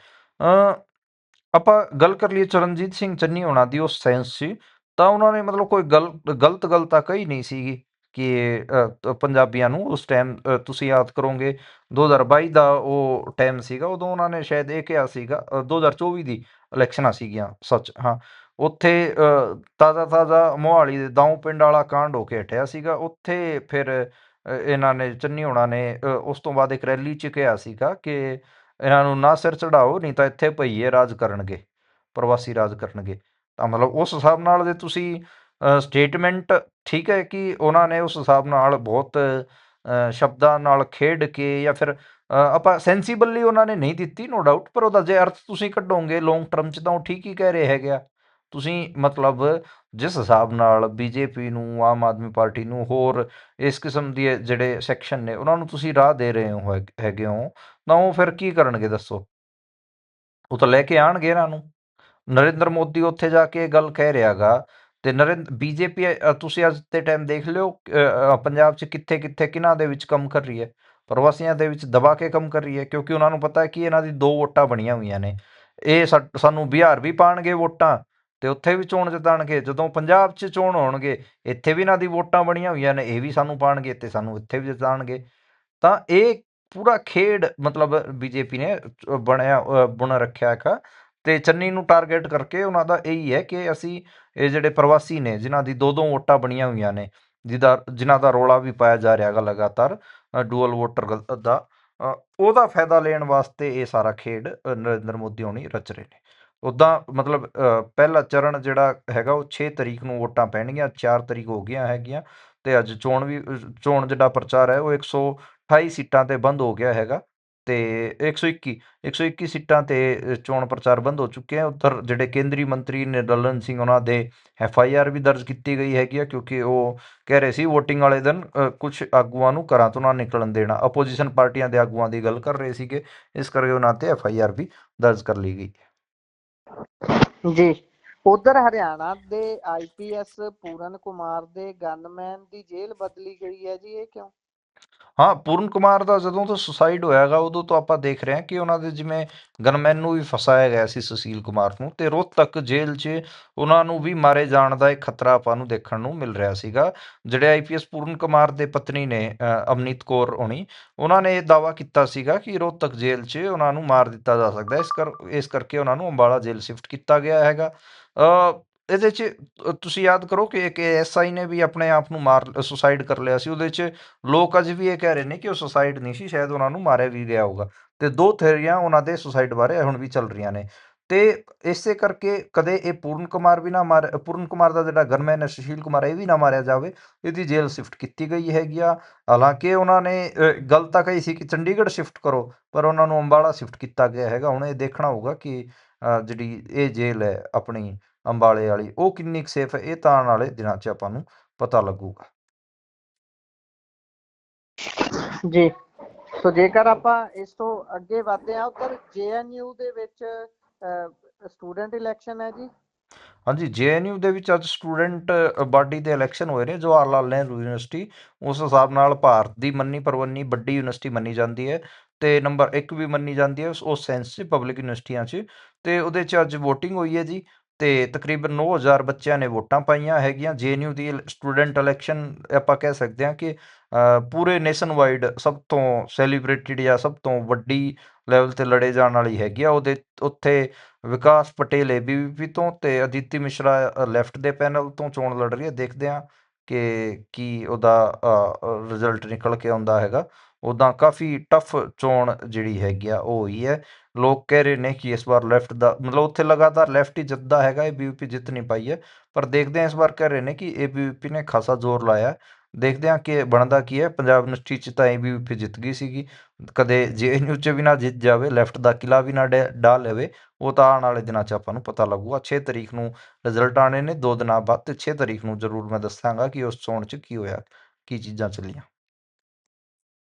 ਆਪਾਂ ਗੱਲ ਕਰ ਲਈਏ ਚਰਨਜੀਤ ਸਿੰਘ ਚੰਨੀ ਹੋਣਾ ਦੀ ਉਸ ਸੈਂਸ 'ਚ, ਤਾਂ ਉਹਨਾਂ ਨੇ ਮਤਲਬ ਕੋਈ ਗਲਤ ਗੱਲ ਤਾਂ ਕਹੀ ਨਹੀਂ ਸੀਗੀ ਕਿ ਪੰਜਾਬੀਆਂ ਨੂੰ ਉਸ ਟਾਈਮ, ਤੁਸੀਂ ਯਾਦ ਕਰੋਗੇ 2022 ਦਾ ਉਹ ਟਾਈਮ ਸੀਗਾ, ਉਦੋਂ ਉਹਨਾਂ ਨੇ ਸ਼ਾਇਦ ਇਹ ਕਿਹਾ ਸੀਗਾ, 2024 ਦੀ ਇਲੈਕਸ਼ਨਾਂ ਸੀਗੀਆਂ ਸੱਚ, ਹਾਂ। ਉੱਥੇ ਤਾਜ਼ਾ ਮੋਹਾਲੀ ਦੇ ਦਾਊ ਪਿੰਡ ਵਾਲਾ ਕਾਂਡ ਹੋ ਕੇ ਹਟਿਆ ਸੀਗਾ। ਉੱਥੇ ਫਿਰ ਇਹਨਾਂ ਨੇ ਚੰਨੀ ਹੋਣਾ ਨੇ ਉਸ ਤੋਂ ਬਾਅਦ ਇੱਕ ਰੈਲੀ 'ਚ ਕਿਹਾ ਸੀਗਾ ਕਿ ਇਹਨਾਂ ਨੂੰ ਨਾ ਸਿਰ ਚੜਾਓ, ਨਹੀਂ ਤਾਂ ਇੱਥੇ ਭਈਏ ਰਾਜ ਕਰਨਗੇ, ਪ੍ਰਵਾਸੀ ਰਾਜ ਕਰਨਗੇ। ਤਾਂ ਮਤਲਬ ਉਸ ਹਿਸਾਬ ਨਾਲ ਜੇ ਤੁਸੀਂ ਸਟੇਟਮੈਂਟ, ਠੀਕ ਹੈ ਕਿ ਉਹਨਾਂ ਨੇ ਉਸ ਹਿਸਾਬ ਨਾਲ ਬਹੁਤ ਸ਼ਬਦਾਂ ਨਾਲ ਖੇਡ ਕੇ, ਜਾਂ ਫਿਰ ਆਪਾਂ ਸੈਂਸੀਬਲੀ ਉਹਨਾਂ ਨੇ ਨਹੀਂ ਦਿੱਤੀ, ਨੋ ਡਾਊਟ, ਪਰ ਉਹਦਾ ਜੇ ਅਰਥ ਤੁਸੀਂ ਕੱਢੋਗੇ ਲੌਂਗ ਟਰਮ 'ਚ ਤਾਂ ਉਹ ਠੀਕ ਹੀ ਕਹਿ ਰਹੇ ਹੈਗੇ ਆ। ਤੁਸੀਂ ਮਤਲਬ ਜਿਸ ਹਿਸਾਬ ਨਾਲ ਬੀਜੇਪੀ ਨੂੰ, ਆਮ ਆਦਮੀ ਪਾਰਟੀ ਨੂੰ, ਹੋਰ ਇਸ ਕਿਸਮ ਦੇ ਜਿਹੜੇ ਸੈਕਸ਼ਨ ਨੇ, ਉਹਨਾਂ ਨੂੰ ਤੁਸੀਂ ਰਾਹ ਦੇ ਰਹੇ ਹੋ ਹੈਗੇ ਹੋ, ਤਾਂ ਉਹ ਫਿਰ ਕੀ ਕਰਨਗੇ ਦੱਸੋ? ਉਹ ਤਾਂ ਲੈ ਕੇ ਆਣਗੇ ਇਹਨਾਂ ਨੂੰ। ਨਰਿੰਦਰ ਮੋਦੀ ਉੱਥੇ ਜਾ ਕੇ ਇਹ ਗੱਲ ਕਹਿ ਰਿਹਾ ਗਾ, ਤੇ ਬੀਜੇਪੀ ਤੁਸੀਂ ਅੱਜ ਦੇ ਟਾਈਮ ਦੇਖ ਲਿਓ ਪੰਜਾਬ 'ਚ ਕਿੱਥੇ ਕਿਹਨਾਂ ਦੇ ਵਿੱਚ ਕੰਮ ਕਰ ਰਹੀ ਹੈ, ਪ੍ਰਵਾਸੀਆਂ ਦੇ ਵਿੱਚ ਦਬਾ ਕੇ ਕੰਮ ਕਰ ਰਹੀ ਹੈ, ਕਿਉਂਕਿ ਉਹਨਾਂ ਨੂੰ ਪਤਾ ਹੈ ਕਿ ਇਹਨਾਂ ਦੀ 2 ਵੋਟਾਂ ਬਣੀਆਂ ਹੋਈਆਂ ਨੇ। ਇਹ ਸਾਨੂੰ ਬਿਹਾਰ ਵੀ ਪਾਣਗੇ ਵੋਟਾਂ, ਤੇ ਉੱਥੇ ਵੀ ਚੋਣ ਜਿਤਾਣਗੇ। ਜਦੋਂ ਪੰਜਾਬ 'ਚ ਚੋਣ ਹੋਣਗੇ, ਇੱਥੇ ਵੀ ਇਹਨਾਂ ਦੀ ਵੋਟਾਂ ਬਣੀਆਂ ਹੋਈਆਂ ਨੇ, ਇਹ ਵੀ ਸਾਨੂੰ ਪਾਣਗੇ ਤੇ ਸਾਨੂੰ ਇੱਥੇ ਵੀ ਜਿਤਾਣਗੇ। ਤਾਂ ਇਹ ਪੂਰਾ ਖੇਡ ਮਤਲਬ ਬੀਜੇਪੀ ਨੇ ਬੁਣ ਰੱਖਿਆ ਹੈਗਾ, ਤੇ ਚੰਨੀ ਨੂੰ ਟਾਰਗੇਟ ਕਰਕੇ ਉਹਨਾਂ ਦਾ ਇਹੀ ਹੈ ਕਿ ਅਸੀਂ ਇਹ ਜਿਹੜੇ ਪ੍ਰਵਾਸੀ ਨੇ, ਜਿਨ੍ਹਾਂ ਦੀ 2 ਵੋਟਾਂ ਬਣੀਆਂ ਹੋਈਆਂ ਨੇ, ਜਿਨ੍ਹਾਂ ਦਾ ਰੌਲਾ ਵੀ ਪਾਇਆ ਜਾ ਰਿਹਾ ਹੈਗਾ ਲਗਾਤਾਰ, ਡੂਅਲ ਵੋਟਰ ਦਾ, ਉਹਦਾ ਫਾਇਦਾ ਲੈਣ ਵਾਸਤੇ ਇਹ ਸਾਰਾ ਖੇਡ ਨਰਿੰਦਰ ਮੋਦੀ ਹੋਣੀ ਰਚ ਰਹੇ ਨੇ। ਉੱਦਾਂ ਮਤਲਬ ਪਹਿਲਾ ਚਰਨ ਜਿਹੜਾ ਹੈਗਾ ਉਹ 6 ਤਰੀਕ ਨੂੰ ਵੋਟਾਂ ਪੈਣਗੀਆਂ, 4 ਤਰੀਕ ਹੋ ਗਈਆਂ ਹੈਗੀਆਂ, ਤੇ ਅੱਜ ਚੋਣ ਜਿਹੜਾ ਪ੍ਰਚਾਰ ਹੈ ਉਹ 128 ਸੀਟਾਂ ਤੇ ਬੰਦ ਹੋ ਗਿਆ ਹੈਗਾ, ਤੇ 121 ਸੀਟਾਂ ਤੇ ਚੋਣ ਪ੍ਰਚਾਰ ਬੰਦ ਹੋ ਚੁੱਕੇ ਆ। ਉੱਧਰ ਜਿਹੜੇ ਕੇਂਦਰੀ ਮੰਤਰੀ ਨੇ ਦਲਨ ਸਿੰਘ, ਉਹਨਾਂ ਦੇ FIR ਵੀ ਦਰਜ ਕੀਤੀ ਗਈ ਹੈਗੀ ਆ, ਕਿਉਂਕਿ ਉਹ ਕਹਿ ਰਹੇ ਸੀ ਵੋਟਿੰਗ ਵਾਲੇ ਦਿਨ ਕੁਝ ਆਗੂਆਂ ਨੂੰ ਘਰਾਂ ਤੋਂ ਨਾ ਨਿਕਲਣ ਦੇਣਾ। ਅਪੋਜੀਸ਼ਨ ਪਾਰਟੀਆਂ ਦੇ ਆਗੂਆਂ ਦੀ ਗੱਲ ਕਰ ਰਹੇ ਸੀਗੇ, ਇਸ ਕਰਕੇ ਉਹਨਾਂ ਤੇ FIR ਵੀ ਦਰਜ ਕਰ ਲਈ ਗਈ ਜੀ। ਉਧਰ ਹਰਿਆਣਾ ਦੇ IPS ਪੂਰਨ ਕੁਮਾਰ ਦੇ ਗਨਮੈਨ ਦੀ ਜੇਲ੍ਹ ਬਦਲੀ ਗਈ ਹੈ ਜੀ, ਇਹ ਕਿਉਂ? ਹਾਂ, ਪੂਰਨ ਕੁਮਾਰ ਦਾ ਜਦੋਂ ਤੋਂ ਸੁਸਾਈਡ ਹੋਇਆ ਹੈਗਾ, ਉਦੋਂ ਤੋਂ ਆਪਾਂ ਦੇਖ ਰਹੇ ਹਾਂ ਕਿ ਉਹਨਾਂ ਦੇ ਜਿਵੇਂ ਗਨਮੈਨ ਨੂੰ ਵੀ ਫਸਾਇਆ ਗਿਆ ਸੀ, ਸੁਸ਼ੀਲ ਕੁਮਾਰ ਨੂੰ, ਤੇ ਰੋਹਤਕ ਜੇਲ੍ਹ 'ਚ ਉਹਨਾਂ ਨੂੰ ਵੀ ਮਾਰੇ ਜਾਣ ਦਾ ਇੱਕ ਖਤਰਾ ਆਪਾਂ ਨੂੰ ਦੇਖਣ ਨੂੰ ਮਿਲ ਰਿਹਾ ਸੀਗਾ। ਜਿਹੜੇ IPS ਪੂਰਨ ਕੁਮਾਰ ਦੇ ਪਤਨੀ ਨੇ ਅਵਨੀਤ ਕੌਰ ਹੋਣੀ, ਉਹਨਾਂ ਨੇ ਇਹ ਦਾਅਵਾ ਕੀਤਾ ਸੀਗਾ ਕਿ ਰੋਹਤਕ ਜੇਲ੍ਹ 'ਚ ਉਹਨਾਂ ਨੂੰ ਮਾਰ ਦਿੱਤਾ ਜਾ ਸਕਦਾ, ਇਸ ਕਰਕੇ ਉਹਨਾਂ ਨੂੰ ਅੰਬਾਲਾ ਜੇਲ੍ਹ ਸ਼ਿਫਟ ਕੀਤਾ ਗਿਆ ਹੈਗਾ। ਇਹਦੇ 'ਚ ਤੁਸੀਂ ਯਾਦ ਕਰੋ ਕਿ ਇੱਕ SI ਨੇ ਵੀ ਆਪਣੇ ਆਪ ਨੂੰ ਸੁਸਾਈਡ ਕਰ ਲਿਆ ਸੀ। ਉਹਦੇ 'ਚ ਲੋਕ ਅੱਜ ਵੀ ਇਹ ਕਹਿ ਰਹੇ ਨੇ ਕਿ ਉਹ ਸੁਸਾਈਡ ਨਹੀਂ ਸੀ, ਸ਼ਾਇਦ ਉਹਨਾਂ ਨੂੰ ਮਾਰਿਆ ਵੀ ਗਿਆ ਹੋਊਗਾ, ਤੇ 2 ਥਿਊਰੀਆਂ ਉਹਨਾਂ ਦੇ ਸੁਸਾਈਡ ਬਾਰੇ ਹੁਣ ਵੀ ਚੱਲ ਰਹੀਆਂ ਨੇ। ਤੇ ਇਸੇ ਕਰਕੇ ਕਦੇ ਇਹ ਪੂਰਨ ਕੁਮਾਰ ਦਾ ਜਿਹੜਾ ਗਨਮੈਨ ਹੈ ਸੁਸ਼ੀਲ ਕੁਮਾਰ, ਇਹ ਵੀ ਨਾ ਮਾਰਿਆ ਜਾਵੇ, ਇਹਦੀ ਜੇਲ੍ਹ ਸ਼ਿਫਟ ਕੀਤੀ ਗਈ ਹੈਗੀ ਆ। ਹਾਲਾਂਕਿ ਉਹਨਾਂ ਨੇ ਗੱਲ ਤਾਂ ਕਹੀ ਸੀ ਕਿ ਚੰਡੀਗੜ੍ਹ ਸ਼ਿਫਟ ਕਰੋ, ਪਰ ਉਹਨਾਂ ਨੂੰ ਅੰਬਾਲਾ ਸ਼ਿਫਟ ਕੀਤਾ ਗਿਆ ਹੈਗਾ। ਹੁਣ ਇਹ ਦੇਖਣਾ ਹੋਊਗਾ ਕਿ ਜਿਹੜੀ ਇਹ ਜੇਲ੍ਹ ਹੈ ਆਪਣੀ ਅੰਬਾਲੇ ਵਾਲੀ, ਉਹ ਕਿੰਨੀ ਕੁ ਸੇਫ ਹੈ, ਇਹ ਤਾਂ ਆਉਣ ਵਾਲੇ ਦਿਨਾਂ 'ਚ ਆਪਾਂ ਨੂੰ ਪਤਾ ਲੱਗੂਗਾ। ਜੀ। ਸੋ ਜੇਕਰ ਆਪਾਂ ਇਸ ਤੋਂ ਅੱਗੇ ਵਧਦੇ ਹਾਂ, ਉੱਧਰ JNU ਦੇ ਵਿੱਚ ਸਟੂਡੈਂਟ ਇਲੈਕਸ਼ਨ ਹੈ ਜੀ। ਹਾਂਜੀ, JNU ਦੇ ਵਿੱਚ ਅੱਜ ਸਟੂਡੈਂਟ ਬਾਡੀ ਦੇ ਇਲੈਕਸ਼ਨ ਹੋਏ ਨੇ, ਜਵਾਹਰ ਲਾਲ ਨਹਿਰੂ ਯੂਨੀਵਰਸਿਟੀ ਉਸ ਹਿਸਾਬ ਨਾਲ ਭਾਰਤ ਦੀ ਮੰਨੀ ਪ੍ਰਵੰਨੀ ਵੱਡੀ ਯੂਨੀਵਰਸਿਟੀ ਮੰਨੀ ਜਾਂਦੀ ਹੈ, ਤੇ ਨੰਬਰ 1 ਵੀ ਮੰਨੀ ਜਾਂਦੀ ਹੈ ਉਸ ਸੈਂਸ 'ਚ ਪਬਲਿਕ ਯੂਨੀਵਰਸਿਟੀਆਂ 'ਚ। ਤੇ ਉਹਦੇ 'ਚ ਅੱਜ ਵੋਟਿੰਗ ਹੋਈ ਹੈ ਜੀ, ਤੇ ਤਕਰੀਬਨ 9000 ਬੱਚਿਆਂ ਨੇ ਵੋਟਾਂ ਪਾਈਆਂ ਹੈਗੀਆਂ। JNU ਦੀ ਸਟੂਡੈਂਟ ਇਲੈਕਸ਼ਨ ਆਪਾਂ ਕਹਿ ਸਕਦੇ ਹਾਂ ਕਿ ਪੂਰੇ ਨੇਸ਼ਨ ਵਾਈਡ ਸਭ ਤੋਂ ਸੈਲੀਬ੍ਰੇਟਿਡ ਜਾਂ ਸਭ ਤੋਂ ਵੱਡੀ ਲੈਵਲ 'ਤੇ ਲੜੇ ਜਾਣ ਵਾਲੀ ਹੈਗੀ ਆ। ਉੱਥੇ ਵਿਕਾਸ ਪਟੇਲ ABVP ਤੋਂ, ਤੇ ਅਦਿਤੀ ਮਿਸ਼ਰਾ ਲੈਫਟ ਦੇ ਪੈਨਲ ਤੋਂ ਚੋਣ ਲੜ ਰਹੀ ਹੈ। ਦੇਖਦੇ ਹਾਂ ਕਿ ਕੀ ਉਹਦਾ ਰਿਜ਼ਲਟ ਨਿਕਲ ਕੇ ਆਉਂਦਾ ਹੈਗਾ। ਉੱਦਾਂ ਕਾਫੀ ਟਫ ਚੋਣ ਜਿਹੜੀ ਹੈਗੀ ਆ ਉਹ ਹੋਈ ਹੈ। ਲੋਕ ਕਹਿ ਰਹੇ ਨੇ ਕਿ ਇਸ ਵਾਰ ਲੈਫਟ ਦਾ ਮਤਲਬ ਉੱਥੇ ਲਗਾਤਾਰ ਲੈਫਟ ਹੀ ਜਿੱਤਦਾ ਹੈਗਾ, ABVP ਜਿੱਤ ਨਹੀਂ ਪਾਈ ਹੈ। ਪਰ ਦੇਖਦੇ ਹਾਂ, ਇਸ ਵਾਰ ਕਹਿ ਰਹੇ ਨੇ ਕਿ ABVP ਨੇ ਖਾਸਾ ਜ਼ੋਰ ਲਾਇਆ। ਦੇਖਦੇ ਹਾਂ ਕਿ ਬਣਦਾ ਕੀ ਹੈ। ਪੰਜਾਬ ਯੂਨੀਵਰਸਿਟੀ 'ਚ ਤਾਂ ABVP ਜਿੱਤ ਗਈ ਸੀਗੀ, ਕਦੇ JNU 'ਚ ਵੀ ਨਾ ਜਿੱਤ ਜਾਵੇ, ਲੈਫਟ ਦਾ ਕਿਲਾ ਵੀ ਨਾ ਢਾਹ ਲਵੇ, ਉਹ ਤਾਂ ਆਉਣ ਵਾਲੇ ਦਿਨਾਂ 'ਚ ਆਪਾਂ ਨੂੰ ਪਤਾ ਲੱਗੂਗਾ। 6 ਤਰੀਕ ਨੂੰ ਰਿਜ਼ਲਟ ਆਉਣੇ ਨੇ 2 ਦਿਨਾਂ ਬਾਅਦ, ਤੇ 6 ਤਰੀਕ ਨੂੰ ਜ਼ਰੂਰ ਮੈਂ ਦੱਸਾਂਗਾ ਕਿ ਉਸ ਚੋਣ 'ਚ ਕੀ ਹੋਇਆ, ਕੀ ਚੀਜ਼ਾਂ ਚੱਲੀਆਂ।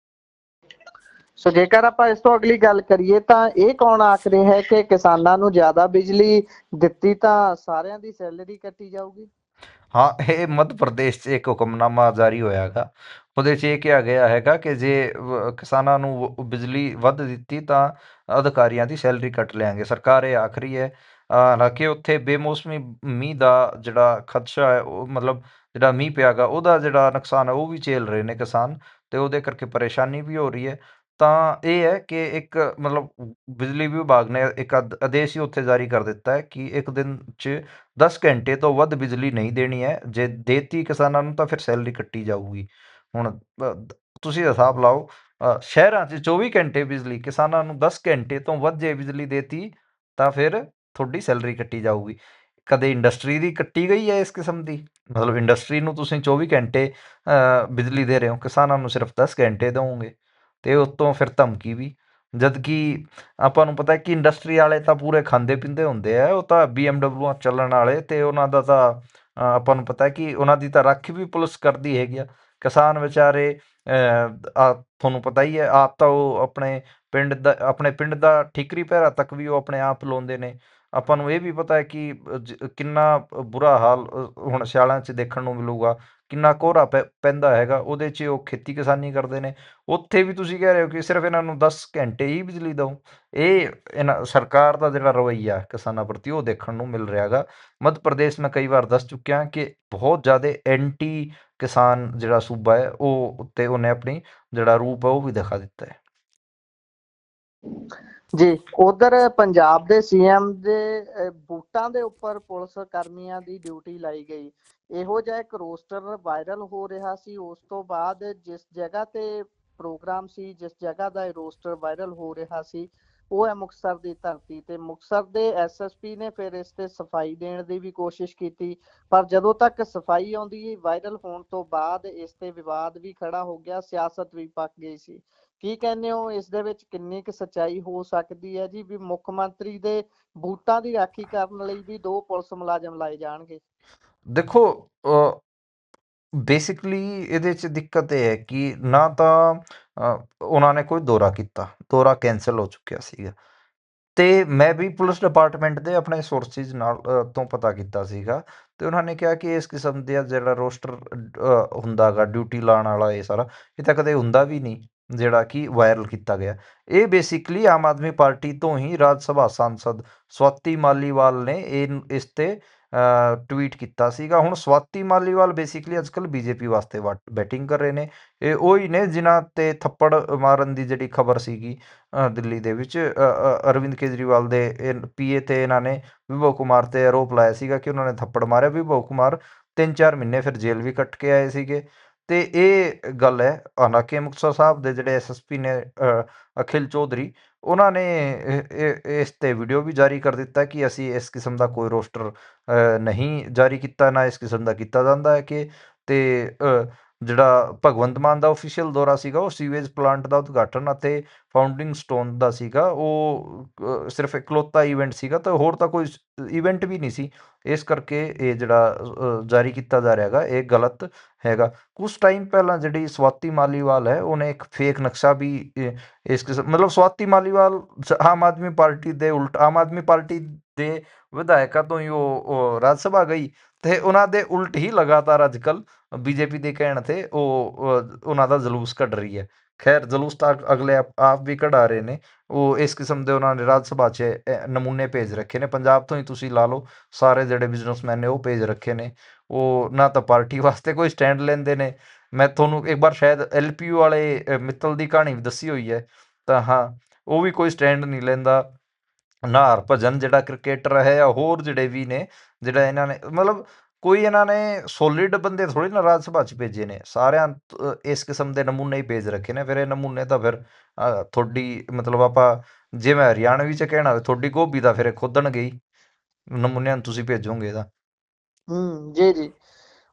ਸੋ ਜੇਕਰ ਆਪਾਂ ਇਸ ਤੋਂ ਅਗਲੀ ਗੱਲ ਕਰੀਏ ਤਾਂ ਇਹ ਕੌਣ ਆਖ ਰਿਹਾ ਹੈ ਕਿ ਕਿਸਾਨਾਂ ਨੂੰ ਜ਼ਿਆਦਾ ਬਿਜਲੀ ਦਿੱਤੀ ਤਾਂ ਸਾਰਿਆਂ ਦੀ ਸੈਲਰੀ ਕੱਟੀ ਜਾਊਗੀ? ਹਾਂ, ਇਹ ਮੱਧ ਪ੍ਰਦੇਸ਼ 'ਚ ਇੱਕ ਹੁਕਮਨਾਮਾ ਜਾਰੀ ਹੋਇਆ ਹੈਗਾ। ਉਹਦੇ 'ਚ ਇਹ ਕਿਹਾ ਗਿਆ ਹੈਗਾ ਕਿ ਜੇ ਕਿਸਾਨਾਂ ਨੂੰ ਬਿਜਲੀ ਵੱਧ ਦਿੱਤੀ ਤਾਂ ਅਧਿਕਾਰੀਆਂ ਦੀ ਸੈਲਰੀ ਕੱਟ ਲਿਆਂਗੇ। ਸਰਕਾਰ ਇਹ ਆਖ ਰਹੀ ਹੈ। ਹਾਲਾਂਕਿ ਉੱਥੇ ਬੇਮੌਸਮੀ ਮੀਂਹ ਦਾ ਜਿਹੜਾ ਖਦਸ਼ਾ ਹੈ, ਉਹ ਮਤਲਬ ਜਿਹੜਾ ਮੀਂਹ ਪਿਆ ਗਾ ਉਹਦਾ ਜਿਹੜਾ ਨੁਕਸਾਨ ਹੈ ਉਹ ਵੀ ਝੇਲ ਰਹੇ ਨੇ ਕਿਸਾਨ, ਤੇ ਉਹਦੇ ਕਰਕੇ ਪਰੇਸ਼ਾਨੀ ਵੀ ਹੋ ਰਹੀ ਹੈ। ਤਾਂ ਇਹ ਹੈ ਕਿ ਇੱਕ ਮਤਲਬ ਬਿਜਲੀ ਵਿਭਾਗ ਨੇ ਇੱਕ ਆਦੇਸ਼ ਹੀ ਉੱਥੇ ਜਾਰੀ ਕਰ ਦਿੱਤਾ ਹੈ ਕਿ ਇੱਕ ਦਿਨ 'ਚ 10 ਘੰਟੇ ਤੋਂ ਵੱਧ ਬਿਜਲੀ ਨਹੀਂ ਦੇਣੀ ਹੈ। ਜੇ ਦੇਤੀ ਕਿਸਾਨਾਂ ਨੂੰ ਤਾਂ ਫਿਰ ਸੈਲਰੀ ਕੱਟੀ ਜਾਊਗੀ। ਹੁਣ ਤੁਸੀਂ ਹਿਸਾਬ ਲਾਓ, ਸ਼ਹਿਰਾਂ 'ਚ 24 ਘੰਟੇ ਬਿਜਲੀ, ਕਿਸਾਨਾਂ ਨੂੰ 10 ਘੰਟੇ ਤੋਂ ਵੱਧ ਜੇ ਬਿਜਲੀ ਦੇਤੀ ਤਾਂ ਫਿਰ ਤੁਹਾਡੀ ਸੈਲਰੀ ਕੱਟੀ ਜਾਊਗੀ। ਕਦੇ ਇੰਡਸਟਰੀ ਦੀ ਕੱਟੀ ਗਈ ਹੈ ਇਸ ਕਿਸਮ ਦੀ? ਮਤਲਬ ਇੰਡਸਟਰੀ ਨੂੰ ਤੁਸੀਂ 24 ਘੰਟੇ ਬਿਜਲੀ ਦੇ ਰਹੇ ਹੋ, ਕਿਸਾਨਾਂ ਨੂੰ ਸਿਰਫ 10 ਘੰਟੇ ਦੇਵੋਗੇ, ਤੇ ਉੱਤੋਂ ਫਿਰ ਧਮਕੀ ਵੀ। ਜਦ ਕਿ ਆਪਾਂ ਨੂੰ ਪਤਾ ਕਿ ਇੰਡਸਟਰੀ ਵਾਲੇ ਤਾਂ ਪੂਰੇ ਖਾਂਦੇ ਪੀਂਦੇ ਹੁੰਦੇ ਆ, ਉਹ ਤਾਂ BMW ਚੱਲਣ ਵਾਲੇ, ਤੇ ਉਹਨਾਂ ਦਾ ਤਾਂ ਆਪਾਂ ਨੂੰ ਪਤਾ ਕਿ ਉਹਨਾਂ ਦੀ ਤਾਂ ਰਾਖੀ ਵੀ ਪੁਲਿਸ ਕਰਦੀ ਹੈਗੀ ਆ। ਕਿਸਾਨ ਵਿਚਾਰੇ ਤੁਹਾਨੂੰ ਪਤਾ ਹੀ ਹੈ, ਆਪ ਤਾਂ ਉਹ ਆਪਣੇ ਪਿੰਡ ਦਾ ਠੀਕਰੀ ਪਹਿਰਾ ਤੱਕ ਵੀ ਉਹ ਆਪਣੇ ਆਪ ਲਾਉਂਦੇ ਨੇ। ਆਪਾਂ ਨੂੰ ਇਹ ਵੀ ਪਤਾ ਹੈ ਕਿ ਕਿੰਨਾ ਬੁਰਾ ਹਾਲ ਹੁਣ ਸਿਆਲਾਂ 'ਚ ਦੇਖਣ ਨੂੰ ਮਿਲੂਗਾ, ਕਿੰਨਾ ਕੋਹਰਾ ਪੈਂਦਾ ਹੈਗਾ, ਉਹਦੇ 'ਚ ਉਹ ਖੇਤੀ ਕਿਸਾਨੀ ਕਰਦੇ ਨੇ। ਉੱਥੇ ਵੀ ਤੁਸੀਂ ਕਹਿ ਰਹੇ ਹੋ ਕਿ ਸਿਰਫ ਇਹਨਾਂ ਨੂੰ 10 ਘੰਟੇ ਹੀ ਬਿਜਲੀ ਦਿਓ। ਇਹ ਇਹਨਾਂ ਸਰਕਾਰ ਦਾ ਜਿਹੜਾ ਰਵੱਈਆ ਕਿਸਾਨਾਂ ਪ੍ਰਤੀ ਉਹ ਦੇਖਣ ਨੂੰ ਮਿਲ ਰਿਹਾ ਹੈਗਾ। ਮੱਧ ਪ੍ਰਦੇਸ਼ ਮੈਂ ਕਈ ਵਾਰ ਦੱਸ ਚੁੱਕਿਆ ਕਿ ਬਹੁਤ ਜ਼ਿਆਦਾ ਐਂਟੀ ਕਿਸਾਨ ਜਿਹੜਾ ਸੂਬਾ ਹੈ, ਉਹ ਉੱਤੇ ਉਹਨੇ ਆਪਣੀ ਜਿਹੜਾ ਰੂਪ ਹੈ ਉਹ ਵੀ ਦਿਖਾ ਦਿੱਤਾ ਹੈ। ਜੀ, ਉਧਰ ਪੰਜਾਬ ਦੇ ਸੀਐਮ ਦੇ ਬੂਟਾਂ ਦੇ ਉੱਪਰ ਪੁਲਿਸ ਕਰਮੀਆਂ ਦੀ ਡਿਊਟੀ ਲਾਈ ਗਈ। ਇਹੋ ਜਿਹਾ ਇੱਕ ਰੋਸਟਰ ਵਾਇਰਲ ਹੋ ਰਿਹਾ ਸੀ। ਉਸ ਤੋਂ ਬਾਅਦ ਜਿਸ ਜਗ੍ਹਾ ਤੇ ਪ੍ਰੋਗਰਾਮ ਸੀ, ਜਿਸ ਜਗ੍ਹਾ ਦਾ ਇਹ ਰੋਸਟਰ ਵਾਇਰਲ ਹੋ ਰਿਹਾ ਸੀ, ਉਹ ਹੈ ਮੁਕਤਸਰ ਦੀ ਧਰਤੀ। ਤੇ ਮੁਕਤਸਰ ਦੇ ਐਸਐਸਪੀ ਨੇ ਫਿਰ ਇਸ ਤੇ ਸਫਾਈ ਦੇਣ ਦੀ ਵੀ ਕੋਸ਼ਿਸ਼ ਕੀਤੀ, ਪਰ ਜਦੋਂ ਤੱਕ ਸਫਾਈ ਆਉਂਦੀ, ਵਾਇਰਲ ਹੋਣ ਤੋਂ ਬਾਅਦ ਇਸ ਤੇ ਵਿਵਾਦ ਵੀ ਖੜਾ ਹੋ ਗਿਆ, ਸਿਆਸਤ ਵੀ ਪੱਕ ਗਈ ਸੀ। ਕੀ ਕਹਿੰਦੇ ਹੋ, ਇਸ ਦੇ ਵਿੱਚ ਕਿੰਨੀ ਕੁ ਸੱਚਾਈ ਹੋ ਸਕਦੀ ਹੈ ਜੀ, ਵੀ ਮੁੱਖ ਮੰਤਰੀ ਦੇ ਬੂਟਾਂ ਦੀ ਰਾਖੀ ਕਰਨ ਲਈ ਵੀ 2 ਪੁਲਿਸ ਮੁਲਾਜ਼ਮ ਲਾਏ ਜਾਣਗੇ? ਦੇਖੋ, ਬੇਸਿਕਲੀ ਇਹਦੇ 'ਚ ਦਿੱਕਤ ਇਹ ਹੈ ਕਿ ਨਾ ਤਾਂ ਉਹਨਾਂ ਨੇ ਕੋਈ ਦੌਰਾ ਕੀਤਾ, ਦੌਰਾ ਕੈਂਸਲ ਹੋ ਚੁੱਕਿਆ ਸੀਗਾ। ਤੇ ਮੈਂ ਵੀ ਪੁਲਿਸ ਡਿਪਾਰਟਮੈਂਟ ਦੇ ਆਪਣੇ ਸੋਰਸਿਸ ਨਾਲ ਤੋਂ ਪਤਾ ਕੀਤਾ ਸੀਗਾ, ਤੇ ਉਹਨਾਂ ਨੇ ਕਿਹਾ ਕਿ ਇਸ ਕਿਸਮ ਦਾ ਜਿਹੜਾ ਰੋਸਟਰ ਹੁੰਦਾ ਗਾ ਡਿਊਟੀ ਲਾਉਣ ਵਾਲਾ, ਇਹ ਸਾਰਾ ਇਹ ਤਾਂ ਕਦੇ ਹੁੰਦਾ ਵੀ ਨਹੀਂ ਜਿਹੜਾ ਕਿ ਵਾਇਰਲ ਕੀਤਾ ਗਿਆ। ਇਹ ਬੇਸਿਕਲੀ ਆਮ ਆਦਮੀ ਪਾਰਟੀ ਤੋਂ ਹੀ ਰਾਜ ਸਭਾ ਸਾਂਸਦ ਸਵਾਤੀ ਮਾਲੀਵਾਲ ਨੇ ਇਸ ਤੇ ਟਵੀਟ ਕੀਤਾ ਸੀਗਾ। ਹੁਣ ਸਵਾਤੀ ਮਾਲੀਵਾਲ ਬੇਸਿਕਲੀ ਅੱਜ ਕੱਲ੍ਹ ਬੀਜੇਪੀ ਵਾਸਤੇ ਬੈਟਿੰਗ ਕਰ ਰਹੇ ਨੇ। ਇਹ ਉਹੀ ਨੇ ਜਿਨ੍ਹਾਂ ਤੇ ਥੱਪੜ ਮਾਰਨ ਦੀ ਜਿਹੜੀ ਖਬਰ ਸੀਗੀ ਦਿੱਲੀ ਦੇ ਵਿੱਚ, ਅਰਵਿੰਦ ਕੇਜਰੀਵਾਲ ਦੇ ਪੀਏ ਤੇ ਇਹਨਾਂ ਨੇ ਵਿਭਵ ਕੁਮਾਰ ਤੇ ਆਰੋਪ ਲਾਇਆ ਸੀਗਾ ਕਿ ਉਹਨਾਂ ਨੇ ਥੱਪੜ ਮਾਰਿਆ। ਵਿਭਵ ਕੁਮਾਰ 3-4 ਮਹੀਨੇ ਫਿਰ ਜੇਲ੍ਹ ਵੀ ਕੱਟ ਕੇ ਆਏ ਸੀਗੇ। ਤੇ ਇਹ ਗੱਲ ਹੈ। ਹਾਲਾਂਕਿ ਮੁਕਤਸਰ ਸਾਹਿਬ ਦੇ ਜਿਹੜੇ ਐਸਐਸਪੀ ਨੇ ਅਖਿਲ ਚੌਧਰੀ, ਉਹਨਾਂ ਨੇ ਇਸ ਤੇ ਵੀਡੀਓ ਵੀ ਜਾਰੀ ਕਰ ਦਿੱਤਾ ਕਿ ਅਸੀਂ ਇਸ ਕਿਸਮ ਦਾ ਕੋਈ ਰੋਸਟਰ ਨਹੀਂ ਜਾਰੀ ਕੀਤਾ, ਨਾ ਇਸ ਕਿਸਮ ਦਾ ਕੀਤਾ ਜਾਂਦਾ ਹੈ। ਕਿ ਤੇ ਜਿਹੜਾ ਭਗਵੰਤ ਮਾਨ ਦਾ ਆਫੀਸ਼ੀਅਲ ਦੌਰਾ ਸੀਗਾ, ਉਹ ਸੀਵੇਜ ਪਲਾਂਟ ਦਾ ਉਦਘਾਟਨ ਅਤੇ ਫਾਊਂਡਿੰਗ ਸਟੋਨ ਦਾ ਸੀਗਾ। ਉਹ ਸਿਰਫ ਇਕਲੌਤਾ ਇਵੈਂਟ ਸੀਗਾ, ਤਾਂ ਹੋਰ ਤਾਂ ਕੋਈ ਇਵੈਂਟ ਵੀ ਨਹੀਂ ਸੀ। ਇਸ ਕਰਕੇ ਇਹ ਜਿਹੜਾ ਜਾਰੀ ਕੀਤਾ ਜਾ ਰਿਹਾ ਹੈਗਾ, ਇਹ ਗਲਤ ਹੈਗਾ। ਕੁਛ ਟਾਈਮ ਪਹਿਲਾਂ ਜਿਹੜੀ ਸਵਾਤੀ ਮਾਲੀਵਾਲ ਹੈ, ਉਹਨੇ ਇੱਕ ਫੇਕ ਨਕਸ਼ਾ ਵੀ ਇਸ ਕਿਸਮ, ਮਤਲਬ ਸਵਾਤੀ ਮਾਲੀਵਾਲ ਆਮ ਆਦਮੀ ਪਾਰਟੀ ਦੇ ਉਲਟ, ਆਮ ਆਦਮੀ ਪਾਰਟੀ ਦੇ ਵਿਧਾਇਕਾਂ ਤੋਂ ਹੀ ਉਹ ਰਾਜ ਸਭਾ ਗਈ, ਤੇ ਉਹਨਾਂ ਦੇ ਉਲਟ ਹੀ ਲਗਾਤਾਰ ਅੱਜ ਕੱਲ੍ਹ ਬੀਜੇਪੀ ਦੇ ਕਹਿਣ ਤੇ ਉਹ ਉਹਨਾਂ ਦਾ ਜਲੂਸ ਕੱਢ ਰਹੀ ਹੈ। ਖੈਰ, ਜਲੂਸ ਤਾਂ ਅਗਲੇ ਆਪ ਵੀ ਕਢਾ ਰਹੇ ਨੇ। ਉਹ ਇਸ ਕਿਸਮ ਦੇ ਉਹਨਾਂ ਨੇ ਰਾਜ ਸਭਾ 'ਚ ਨਮੂਨੇ ਭੇਜ ਰੱਖੇ ਨੇ। ਪੰਜਾਬ ਤੋਂ ਹੀ ਤੁਸੀਂ ਲਾ ਲਓ, ਸਾਰੇ ਜਿਹੜੇ ਬਿਜ਼ਨਸਮੈਨ ਨੇ ਉਹ ਭੇਜ ਰੱਖੇ ਨੇ। ਉਹ ਨਾ ਤਾਂ ਪਾਰਟੀ ਵਾਸਤੇ ਕੋਈ ਸਟੈਂਡ ਲੈਂਦੇ ਨੇ। ਮੈਂ ਤੁਹਾਨੂੰ ਇੱਕ ਵਾਰ ਸ਼ਾਇਦ LPU ਵਾਲੇ ਮਿੱਤਲ ਦੀ ਕਹਾਣੀ ਵੀ ਦੱਸੀ ਹੋਈ ਹੈ, ਤਾਂ ਹਾਂ, ਉਹ ਵੀ ਕੋਈ ਸਟੈਂਡ ਨਹੀਂ ਲੈਂਦਾ। ਨਾ ਹਰਭਜਨ ਜਿਹੜਾ ਕ੍ਰਿਕੇਟਰ ਹੈ, ਜਾਂ ਹੋਰ ਜਿਹੜੇ ਵੀ ਨੇ, ਜਿਹੜਾ ਇਹਨਾਂ ਨੇ ਮਤਲਬ ਕੋਈ ਇਹਨਾਂ ਨੇ ਸੋਲਿਡ ਬੰਦੇ ਥੋੜ੍ਹੀ ਨਾ ਰਾਜ ਸਭਾ 'ਚ ਭੇਜੇ ਨੇ। ਸਾਰਿਆਂ ਇਸ ਕਿਸਮ ਦੇ ਨਮੂਨੇ ਹੀ ਭੇਜ ਰੱਖੇ ਨੇ। ਫਿਰ ਇਹ ਨਮੂਨੇ ਤਾਂ ਫਿਰ ਤੁਹਾਡੀ ਮਤਲਬ ਆਪਾਂ ਜੇ ਮੈਂ ਹਰਿਆਣਵੀ 'ਚ ਕਹਿਣਾ ਹੋਵੇ, ਤੁਹਾਡੀ ਗੋਭੀ ਤਾਂ ਫਿਰ ਖੋਦਣ ਗਈ ਨਮੂਨਿਆਂ ਨੂੰ ਤੁਸੀਂ ਭੇਜੋਗੇ ਤਾਂ। ਜੀ ਜੀ।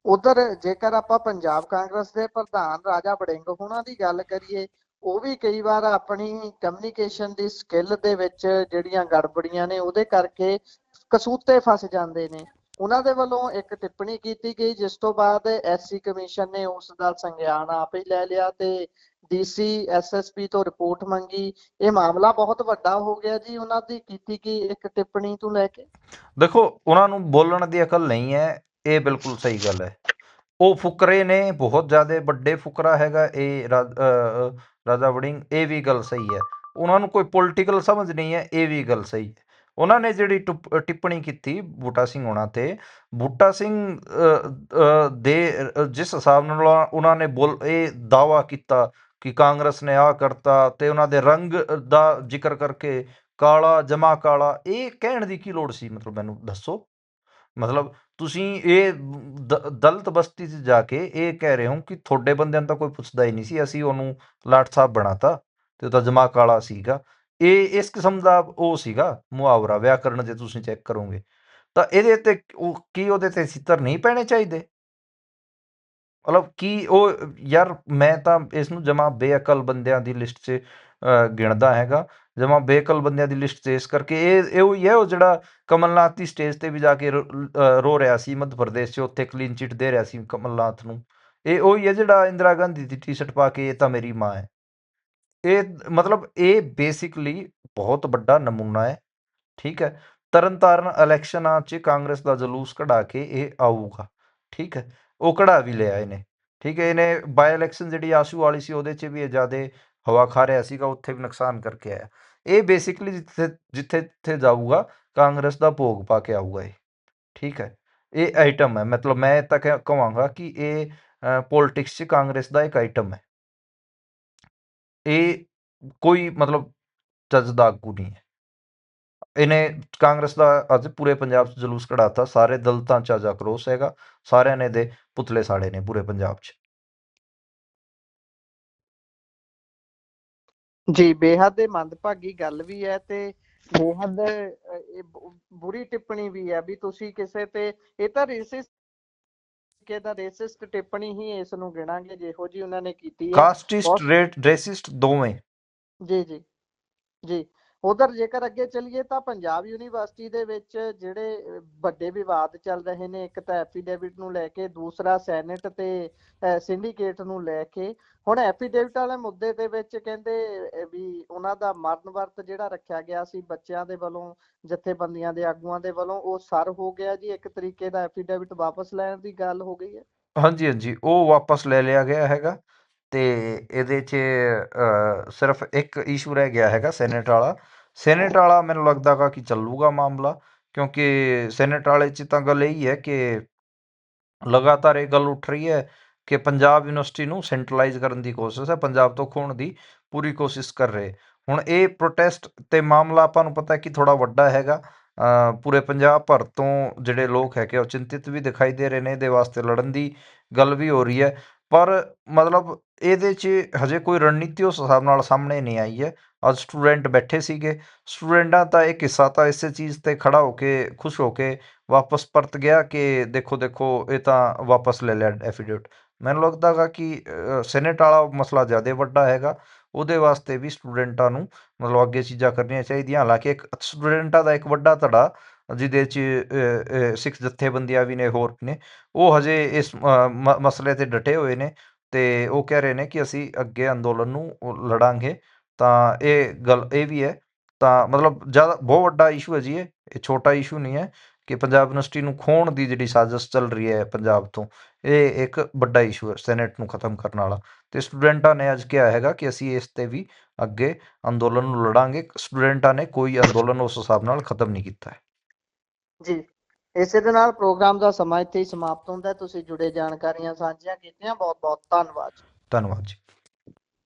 ਉਧਰ ਜੇਕਰ ਆਪਾਂ ਪੰਜਾਬ ਕਾਂਗਰਸ ਦੇ ਪ੍ਰਧਾਨ ਰਾਜਾ ਵੜਿੰਗ ਹੋਣਾ ਦੀ ਗੱਲ ਕਰੀਏ, ਉਹ ਵੀ ਕਈ ਵਾਰ ਆਪਣੀ ਕਮਿਊਨੀਕੇਸ਼ਨ ਦੀ ਸਕਿੱਲ ਦੇ ਵਿੱਚ ਜਿਹੜੀਆਂ ਗੜਬੜੀਆਂ ਨੇ ਉਹਦੇ ਕਰਕੇ ਕਸੂਤੇ ਫਸ ਜਾਂਦੇ ਨੇ। ਉਹਨਾਂ ਦੇ ਵੱਲੋਂ ਇੱਕ ਟਿੱਪਣੀ ਕੀਤੀ ਗਈ, ਜਿਸ ਤੋਂ ਬਾਅਦ SC ਕਮਿਸ਼ਨ ਨੇ ਉਸ ਦਾ ਸੰਗਿਆਨ ਆਪ ਹੀ ਲੈ ਲਿਆ ਤੇ DC SSP ਤੋਂ ਰਿਪੋਰਟ ਮੰਗੀ। ਇਹ ਮਾਮਲਾ ਬਹੁਤ ਵੱਡਾ ਹੋ ਗਿਆ ਜੀ, ਉਹਨਾਂ ਦੀ ਕੀਤੀ ਗਈ ਇੱਕ ਟਿੱਪਣੀ ਤੋਂ ਲੈ ਕੇ। ਦੇਖੋ, ਉਹਨਾਂ ਨੂੰ ਬੋਲਣ ਦੀ ਅਕਲ ਨਹੀਂ ਹੈ। ਇਹ ਬਿਲਕੁਲ ਸਹੀ ਗੱਲ ਹੈ। ਉਹ ਫੁਕਰੇ ਨੇ, ਬਹੁਤ ਜ਼ਿਆਦਾ ਵੱਡੇ ਫੁਕਰਾ ਹੈਗਾ ਇਹ ਰਾਜਾ ਵੜਿੰਗ, ਇਹ ਵੀ ਗੱਲ ਸਹੀ ਹੈ। ਉਹਨਾਂ ਨੂੰ ਕੋਈ ਪੋਲੀਟੀਕਲ ਸਮਝ ਨਹੀਂ ਹੈ, ਇਹ ਵੀ ਗੱਲ ਸਹੀ ਹੈ। ਉਹਨਾਂ ਨੇ ਜਿਹੜੀ ਟਿੱਪਣੀ ਕੀਤੀ ਬੂਟਾ ਸਿੰਘ ਹੋਣਾ ਤੇ, ਬੂਟਾ ਸਿੰਘ ਦੇ ਜਿਸ ਹਿਸਾਬ ਨਾਲ ਉਹਨਾਂ ਨੇ ਇਹ ਦਾਅਵਾ ਕੀਤਾ ਕਿ ਕਾਂਗਰਸ ਨੇ ਆਹ ਕਰਤਾ ਤੇ ਉਹਨਾਂ ਦੇ ਰੰਗ ਦਾ ਜ਼ਿਕਰ ਕਰਕੇ ਕਾਲਾ ਜਮਾ ਕਾਲਾ, ਇਹ ਕਹਿਣ ਦੀ ਕੀ ਲੋੜ ਸੀ? ਮਤਲਬ ਮੈਨੂੰ ਦੱਸੋ। ਮਤਲਬ ਤੁਸੀਂ ਇਹ ਦਲਿਤ ਬਸਤੀ 'ਚ ਜਾ ਕੇ ਇਹ ਕਹਿ ਰਹੇ ਹੋ ਕਿ ਤੁਹਾਡੇ ਬੰਦਿਆਂ ਨੂੰ ਤਾਂ ਕੋਈ ਪੁੱਛਦਾ ਹੀ ਨਹੀਂ ਸੀ, ਅਸੀਂ ਉਹਨੂੰ ਲਾਟ ਸਾਹਿਬ ਬਣਾਤਾ ਤੇ ਉਹ ਤਾਂ ਜਮਾ ਕਾਲਾ ਸੀਗਾ। ਇਹ ਇਸ ਕਿਸਮ ਦਾ ਉਹ ਸੀਗਾ ਮੁਹਾਵਰਾ, ਵਿਆਕਰਣ ਜੇ ਤੁਸੀਂ ਚੈੱਕ ਕਰੋਗੇ ਤਾਂ ਇਹਦੇ ਤੇ ਕੀ ਉਹਦੇ ਤੇ ਛਿੱਤਰ ਨਹੀਂ ਪੈਣੇ ਚਾਹੀਦੇ? ਮਤਲਬ ਕੀ ਉਹ ਯਾਰ, ਮੈਂ ਤਾਂ ਇਸ ਨੂੰ ਜਮਾ ਬੇਅਕਲ ਬੰਦਿਆਂ ਦੀ ਲਿਸਟ 'ਚ ਗਿਣਦਾ ਹੈਗਾ, ਜਮਾ ਬੇਅਕਲ ਬੰਦਿਆਂ ਦੀ ਲਿਸਟ 'ਚ। ਇਸ ਕਰਕੇ ਇਹ ਉਹੀ ਹੈ, ਉਹ ਜਿਹੜਾ ਕਮਲਨਾਥ ਦੀ ਸਟੇਜ ਤੇ ਵੀ ਜਾ ਕੇ ਰੋ ਰਿਹਾ ਸੀ ਮੱਧ ਪ੍ਰਦੇਸ਼ 'ਚ, ਉੱਥੇ ਕਲੀਨ ਚਿੱਟ ਦੇ ਰਿਹਾ ਸੀ ਕਮਲਨਾਥ ਨੂੰ। ਇਹ ਉਹੀ ਹੈ ਜਿਹੜਾ ਇੰਦਰਾ ਗਾਂਧੀ ਦੀ ਟੀ ਸ਼ਰਟ ਪਾ ਕੇ ਇਹ ਤਾਂ ਮੇਰੀ ਮਾਂ ਹੈ। ਇਹ ਮਤਲਬ ਇਹ ਬੇਸਿਕਲੀ ਬਹੁਤ ਵੱਡਾ ਨਮੂਨਾ ਹੈ। ਠੀਕ ਹੈ, ਤਰਨਤਾਰਨ ਇਲੈਕਸ਼ਨਾਂ 'ਚ ਕਾਂਗਰਸ ਦਾ ਜਲੂਸ ਕਢਾ ਕੇ ਇਹ ਆਊਗਾ। ਠੀਕ ਹੈ, ਉਹ ਕਢਾ ਵੀ ਲਿਆ ਇਹਨੇ। ਠੀਕ ਹੈ, ਇਹਨੇ ਬਾਈ ਇਲੈਕਸ਼ਨ ਜਿਹੜੀ ਆਸ਼ੂ ਵਾਲੀ ਸੀ ਉਹਦੇ 'ਚ ਵੀ ਇਹ ਜ਼ਿਆਦਾ ਹਵਾ ਖਾ ਰਿਹਾ ਸੀਗਾ, ਉੱਥੇ ਵੀ ਨੁਕਸਾਨ ਕਰਕੇ ਆਇਆ। ਇਹ ਬੇਸਿਕਲੀ ਜਿੱਥੇ ਜਿੱਥੇ ਜਾਊਗਾ ਕਾਂਗਰਸ ਦਾ ਭੋਗ ਪਾ ਕੇ ਆਊਗਾ ਇਹ। ਠੀਕ ਹੈ, ਇਹ ਆਈਟਮ ਹੈ। ਮਤਲਬ ਮੈਂ ਤਾਂ ਕਹਾਂਗਾ ਕਿ ਇਹ ਪੋਲਿਟਿਕਸ 'ਚ ਕਾਂਗਰਸ ਦਾ ਇੱਕ ਆਈਟਮ ਹੈ। ਇਹ ਕੋਈ ਮਤਲਬ ਚੱਜ ਦਾ ਆਗੂ ਨਹੀਂ ਹੈ। ਇਹਨੇ ਕਾਂਗਰਸ ਦਾ ਅੱਜ ਪੂਰੇ ਪੰਜਾਬ 'ਚ ਜਲੂਸ ਕਢਾਤਾ, ਸਾਰੇ ਦਲਿਤਾਂ 'ਚ ਅੱਜ ਆਕਰੋਸ਼ ਹੈਗਾ, ਸਾਰਿਆਂ ਨੇ ਦੇ ਪੁਤਲੇ ਸਾੜੇ ਨੇ ਪੂਰੇ ਪੰਜਾਬ 'ਚ। ਜੀ, ਬੇਹੱਦ ਇਹ ਮੰਦਭਾਗੀ ਗੱਲ ਵੀ ਹੈ ਤੇ ਬੇਹੱਦ ਇਹ ਬੁਰੀ ਟਿੱਪਣੀ ਵੀ ਹੈ ਵੀ ਤੁਸੀਂ ਕਿਸੇ ਤੇ, ਇਹ ਤਾਂ ਰੇਸਿਸਟ ਟਿੱਪਣੀ ਹੀ ਇਸ ਨੂੰ ਗਿਣਾਂਗੇ ਜਿਹੋ ਜੀ ਉਹਨਾਂ ਨੇ ਕੀਤੀ ਹੈ। ਕਾਸਟਿਸਟ, ਰੇਸਿਸਟ ਦੋਵੇਂ। ਜੀ ਜੀ ਜੀ। ਉਧਰ ਜੇਕਰ ਅੱਗੇ ਚੱਲੀਏ ਤਾਂ ਪੰਜਾਬ ਯੂਨੀਵਰਸਿਟੀ ਦੇ ਵਿੱਚ ਜਿਹੜੇ ਵੱਡੇ ਵਿਵਾਦ ਚੱਲ ਰਹੇ ਨੇ, ਇੱਕ ਤਾਂ ਐਫੀਡੇਵਿਟ ਨੂੰ ਲੈ ਕੇ, ਦੂਸਰਾ ਸੈਨੇਟ ਤੇ ਸਿੰਡੀਕੇਟ ਨੂੰ ਲੈ ਕੇ। ਹੁਣ ਐਫੀਡੇਵਿਟ ਵਾਲੇ ਮੁੱਦੇ ਦੇ ਵਿੱਚ ਕਹਿੰਦੇ ਵੀ ਉਹਨਾਂ ਦਾ ਮਰਨ ਵਰਤ ਜਿਹੜਾ ਰੱਖਿਆ ਗਿਆ ਸੀ ਬੱਚਿਆਂ ਦੇ ਵੱਲੋਂ, ਜਥੇਬੰਦੀਆਂ ਦੇ ਆਗੂਆਂ ਦੇ ਵੱਲੋਂ, ਉਹ ਸਰ ਹੋ ਗਿਆ ਜੀ। ਇੱਕ ਤਰੀਕੇ ਦਾ ਐਫੀਡੇਵਿਟ ਵਾਪਸ ਲੈਣ ਦੀ ਗੱਲ ਹੋ ਗਈ ਹੈ। ਹਾਂਜੀ ਹਾਂਜੀ, ਉਹ ਵਾਪਸ ਲੈ ਲਿਆ ਗਿਆ ਹੈਗਾ ਤੇ ਇਹਦੇ 'ਚ ਸਿਰਫ ਇੱਕ ਇਸ਼ੂ ਰਹਿ ਗਿਆ ਹੈਗਾ, ਸੈਨੇਟ ਵਾਲਾ। ਸੈਨੇਟ ਵਾਲਾ ਮੈਨੂੰ ਲੱਗਦਾ ਗਾ ਕਿ ਚੱਲੂਗਾ ਮਾਮਲਾ, ਕਿਉਂਕਿ ਸੈਨੇਟ ਵਾਲੇ 'ਚ ਤਾਂ ਗੱਲ ਇਹੀ ਹੈ ਕਿ ਲਗਾਤਾਰ ਇਹ ਗੱਲ ਉੱਠ ਰਹੀ ਹੈ ਕਿ ਪੰਜਾਬ ਯੂਨੀਵਰਸਿਟੀ ਨੂੰ ਸੈਂਟਰਲਾਈਜ਼ ਕਰਨ ਦੀ ਕੋਸ਼ਿਸ਼ ਹੈ, ਪੰਜਾਬ ਤੋਂ ਖੋਹਣ ਦੀ ਪੂਰੀ ਕੋਸ਼ਿਸ਼ ਕਰ ਰਹੇ। ਹੁਣ ਇਹ ਪ੍ਰੋਟੈਸਟ ਤੇ ਮਾਮਲਾ ਆਪਾਂ ਨੂੰ ਪਤਾ ਕਿ ਥੋੜਾ ਵੱਡਾ ਹੈਗਾ, ਪੂਰੇ ਪੰਜਾਬ ਭਰ ਤੋਂ ਜਿਹੜੇ ਲੋਕ ਹੈਗੇ ਉਹ ਚਿੰਤਿਤ ਵੀ ਦਿਖਾਈ ਦੇ ਰਹੇ ਨੇ, ਇਹਦੇ ਵਾਸਤੇ ਲੜਨ ਦੀ ਗੱਲ ਵੀ ਹੋ ਰਹੀ ਹੈ। ਪਰ ਮਤਲਬ ਇਹਦੇ 'ਚ ਹਜੇ ਕੋਈ ਰਣਨੀਤੀ ਉਸ ਹਿਸਾਬ ਨਾਲ ਸਾਹਮਣੇ ਨਹੀਂ ਆਈ ਹੈ। ਅੱਜ ਸਟੂਡੈਂਟ ਬੈਠੇ ਸੀਗੇ, ਸਟੂਡੈਂਟਾਂ ਦਾ ਇੱਕ ਹਿੱਸਾ ਤਾਂ ਇਸੇ ਚੀਜ਼ ਤੇ ਖੜਾ ਹੋ ਕੇ ਖੁਸ਼ ਹੋ ਕੇ ਵਾਪਸ ਪਰਤ ਗਿਆ ਕਿ ਦੇਖੋ ਦੇਖੋ ਇਹ ਤਾਂ ਵਾਪਸ ਲੈ ਲਿਆ ਐਫੀਡੇਵਿਟ। ਮੈਨੂੰ ਲੱਗਦਾ ਗਾ ਕਿ ਸੈਨੇਟ ਵਾਲਾ ਮਸਲਾ ਜ਼ਿਆਦਾ ਵੱਡਾ ਹੈਗਾ, ਉਹਦੇ ਵਾਸਤੇ ਵੀ ਸਟੂਡੈਂਟਾਂ ਨੂੰ ਮਤਲਬ ਅੱਗੇ ਚੀਜ਼ਾਂ ਕਰਨੀਆਂ ਚਾਹੀਦੀਆਂ। ਹਾਲਾਂਕਿ ਇੱਕ ਸਟੂਡੈਂਟਾਂ ਦਾ ਇੱਕ ਵੱਡਾ ਧੜਾ ਜਿਹਦੇ 'ਚ ਸਿੱਖ ਜਥੇਬੰਦੀਆਂ ਵੀ ਨੇ, ਹੋਰ ਵੀ ਨੇ, ਉਹ ਹਜੇ ਇਸ ਮਸਲੇ ਤੇ ਡਟੇ ਹੋਏ ਨੇ ਤੇ ਉਹ ਕਹਿ ਰਹੇ ਨੇ ਕਿ ਅਸੀਂ ਅੱਗੇ ਅੰਦੋਲਨ ਨੂੰ ਲੜਾਂਗੇ। ਤਾਂ ਇਹ ਗੱਲ ਇਹ ਵੀ ਹੈ, ਤਾਂ ਮਤਲਬ ਜ਼ਿਆਦਾ ਬਹੁਤ ਵੱਡਾ ਇਸ਼ੂ ਹੈ ਜੀ ਇਹ ਛੋਟਾ ਇਸ਼ੂ ਨਹੀਂ ਹੈ ਕਿ ਪੰਜਾਬ ਯੂਨੀਵਰਸਿਟੀ ਨੂੰ ਖੋਹਣ ਦੀ ਜਿਹੜੀ ਸਾਜ਼ਿਸ਼ ਚੱਲ ਰਹੀ ਹੈ ਪੰਜਾਬ ਤੋਂ, ਇਹ ਇੱਕ ਵੱਡਾ ਇਸ਼ੂ ਹੈ ਸੈਨੇਟ ਨੂੰ ਖਤਮ ਕਰਨ ਵਾਲਾ। ਤੇ ਸਟੂਡੈਂਟਾਂ ਨੇ ਅੱਜ ਕਿਹਾ ਹੈਗਾ ਕਿ ਅਸੀਂ ਇਸ ਤੇ ਵੀ ਅੱਗੇ ਅੰਦੋਲਨ ਨੂੰ ਲੜਾਂਗੇ। ਸਟੂਡੈਂਟਾਂ ਨੇ ਕੋਈ ਅੰਦੋਲਨ ਉਸ ਹਿਸਾਬ ਨਾਲ ਖਤਮ ਨਹੀਂ ਕੀਤਾ ਹੈ। ਜੀ, ਇਸੇ ਦੇ ਨਾਲ ਪ੍ਰੋਗਰਾਮ ਦਾ ਸਮਾਂ ਇੱਥੇ ਹੀ ਸਮਾਪਤ ਹੁੰਦਾ ਹੈ। ਤੁਸੀਂ ਜੁੜੇ ਜਾਣਕਾਰੀਆਂ ਸਾਂਝੀਆਂ ਕੀਤੀਆਂ, ਬਹੁਤ ਬਹੁਤ ਧੰਨਵਾਦ। ਧੰਨਵਾਦ ਜੀ।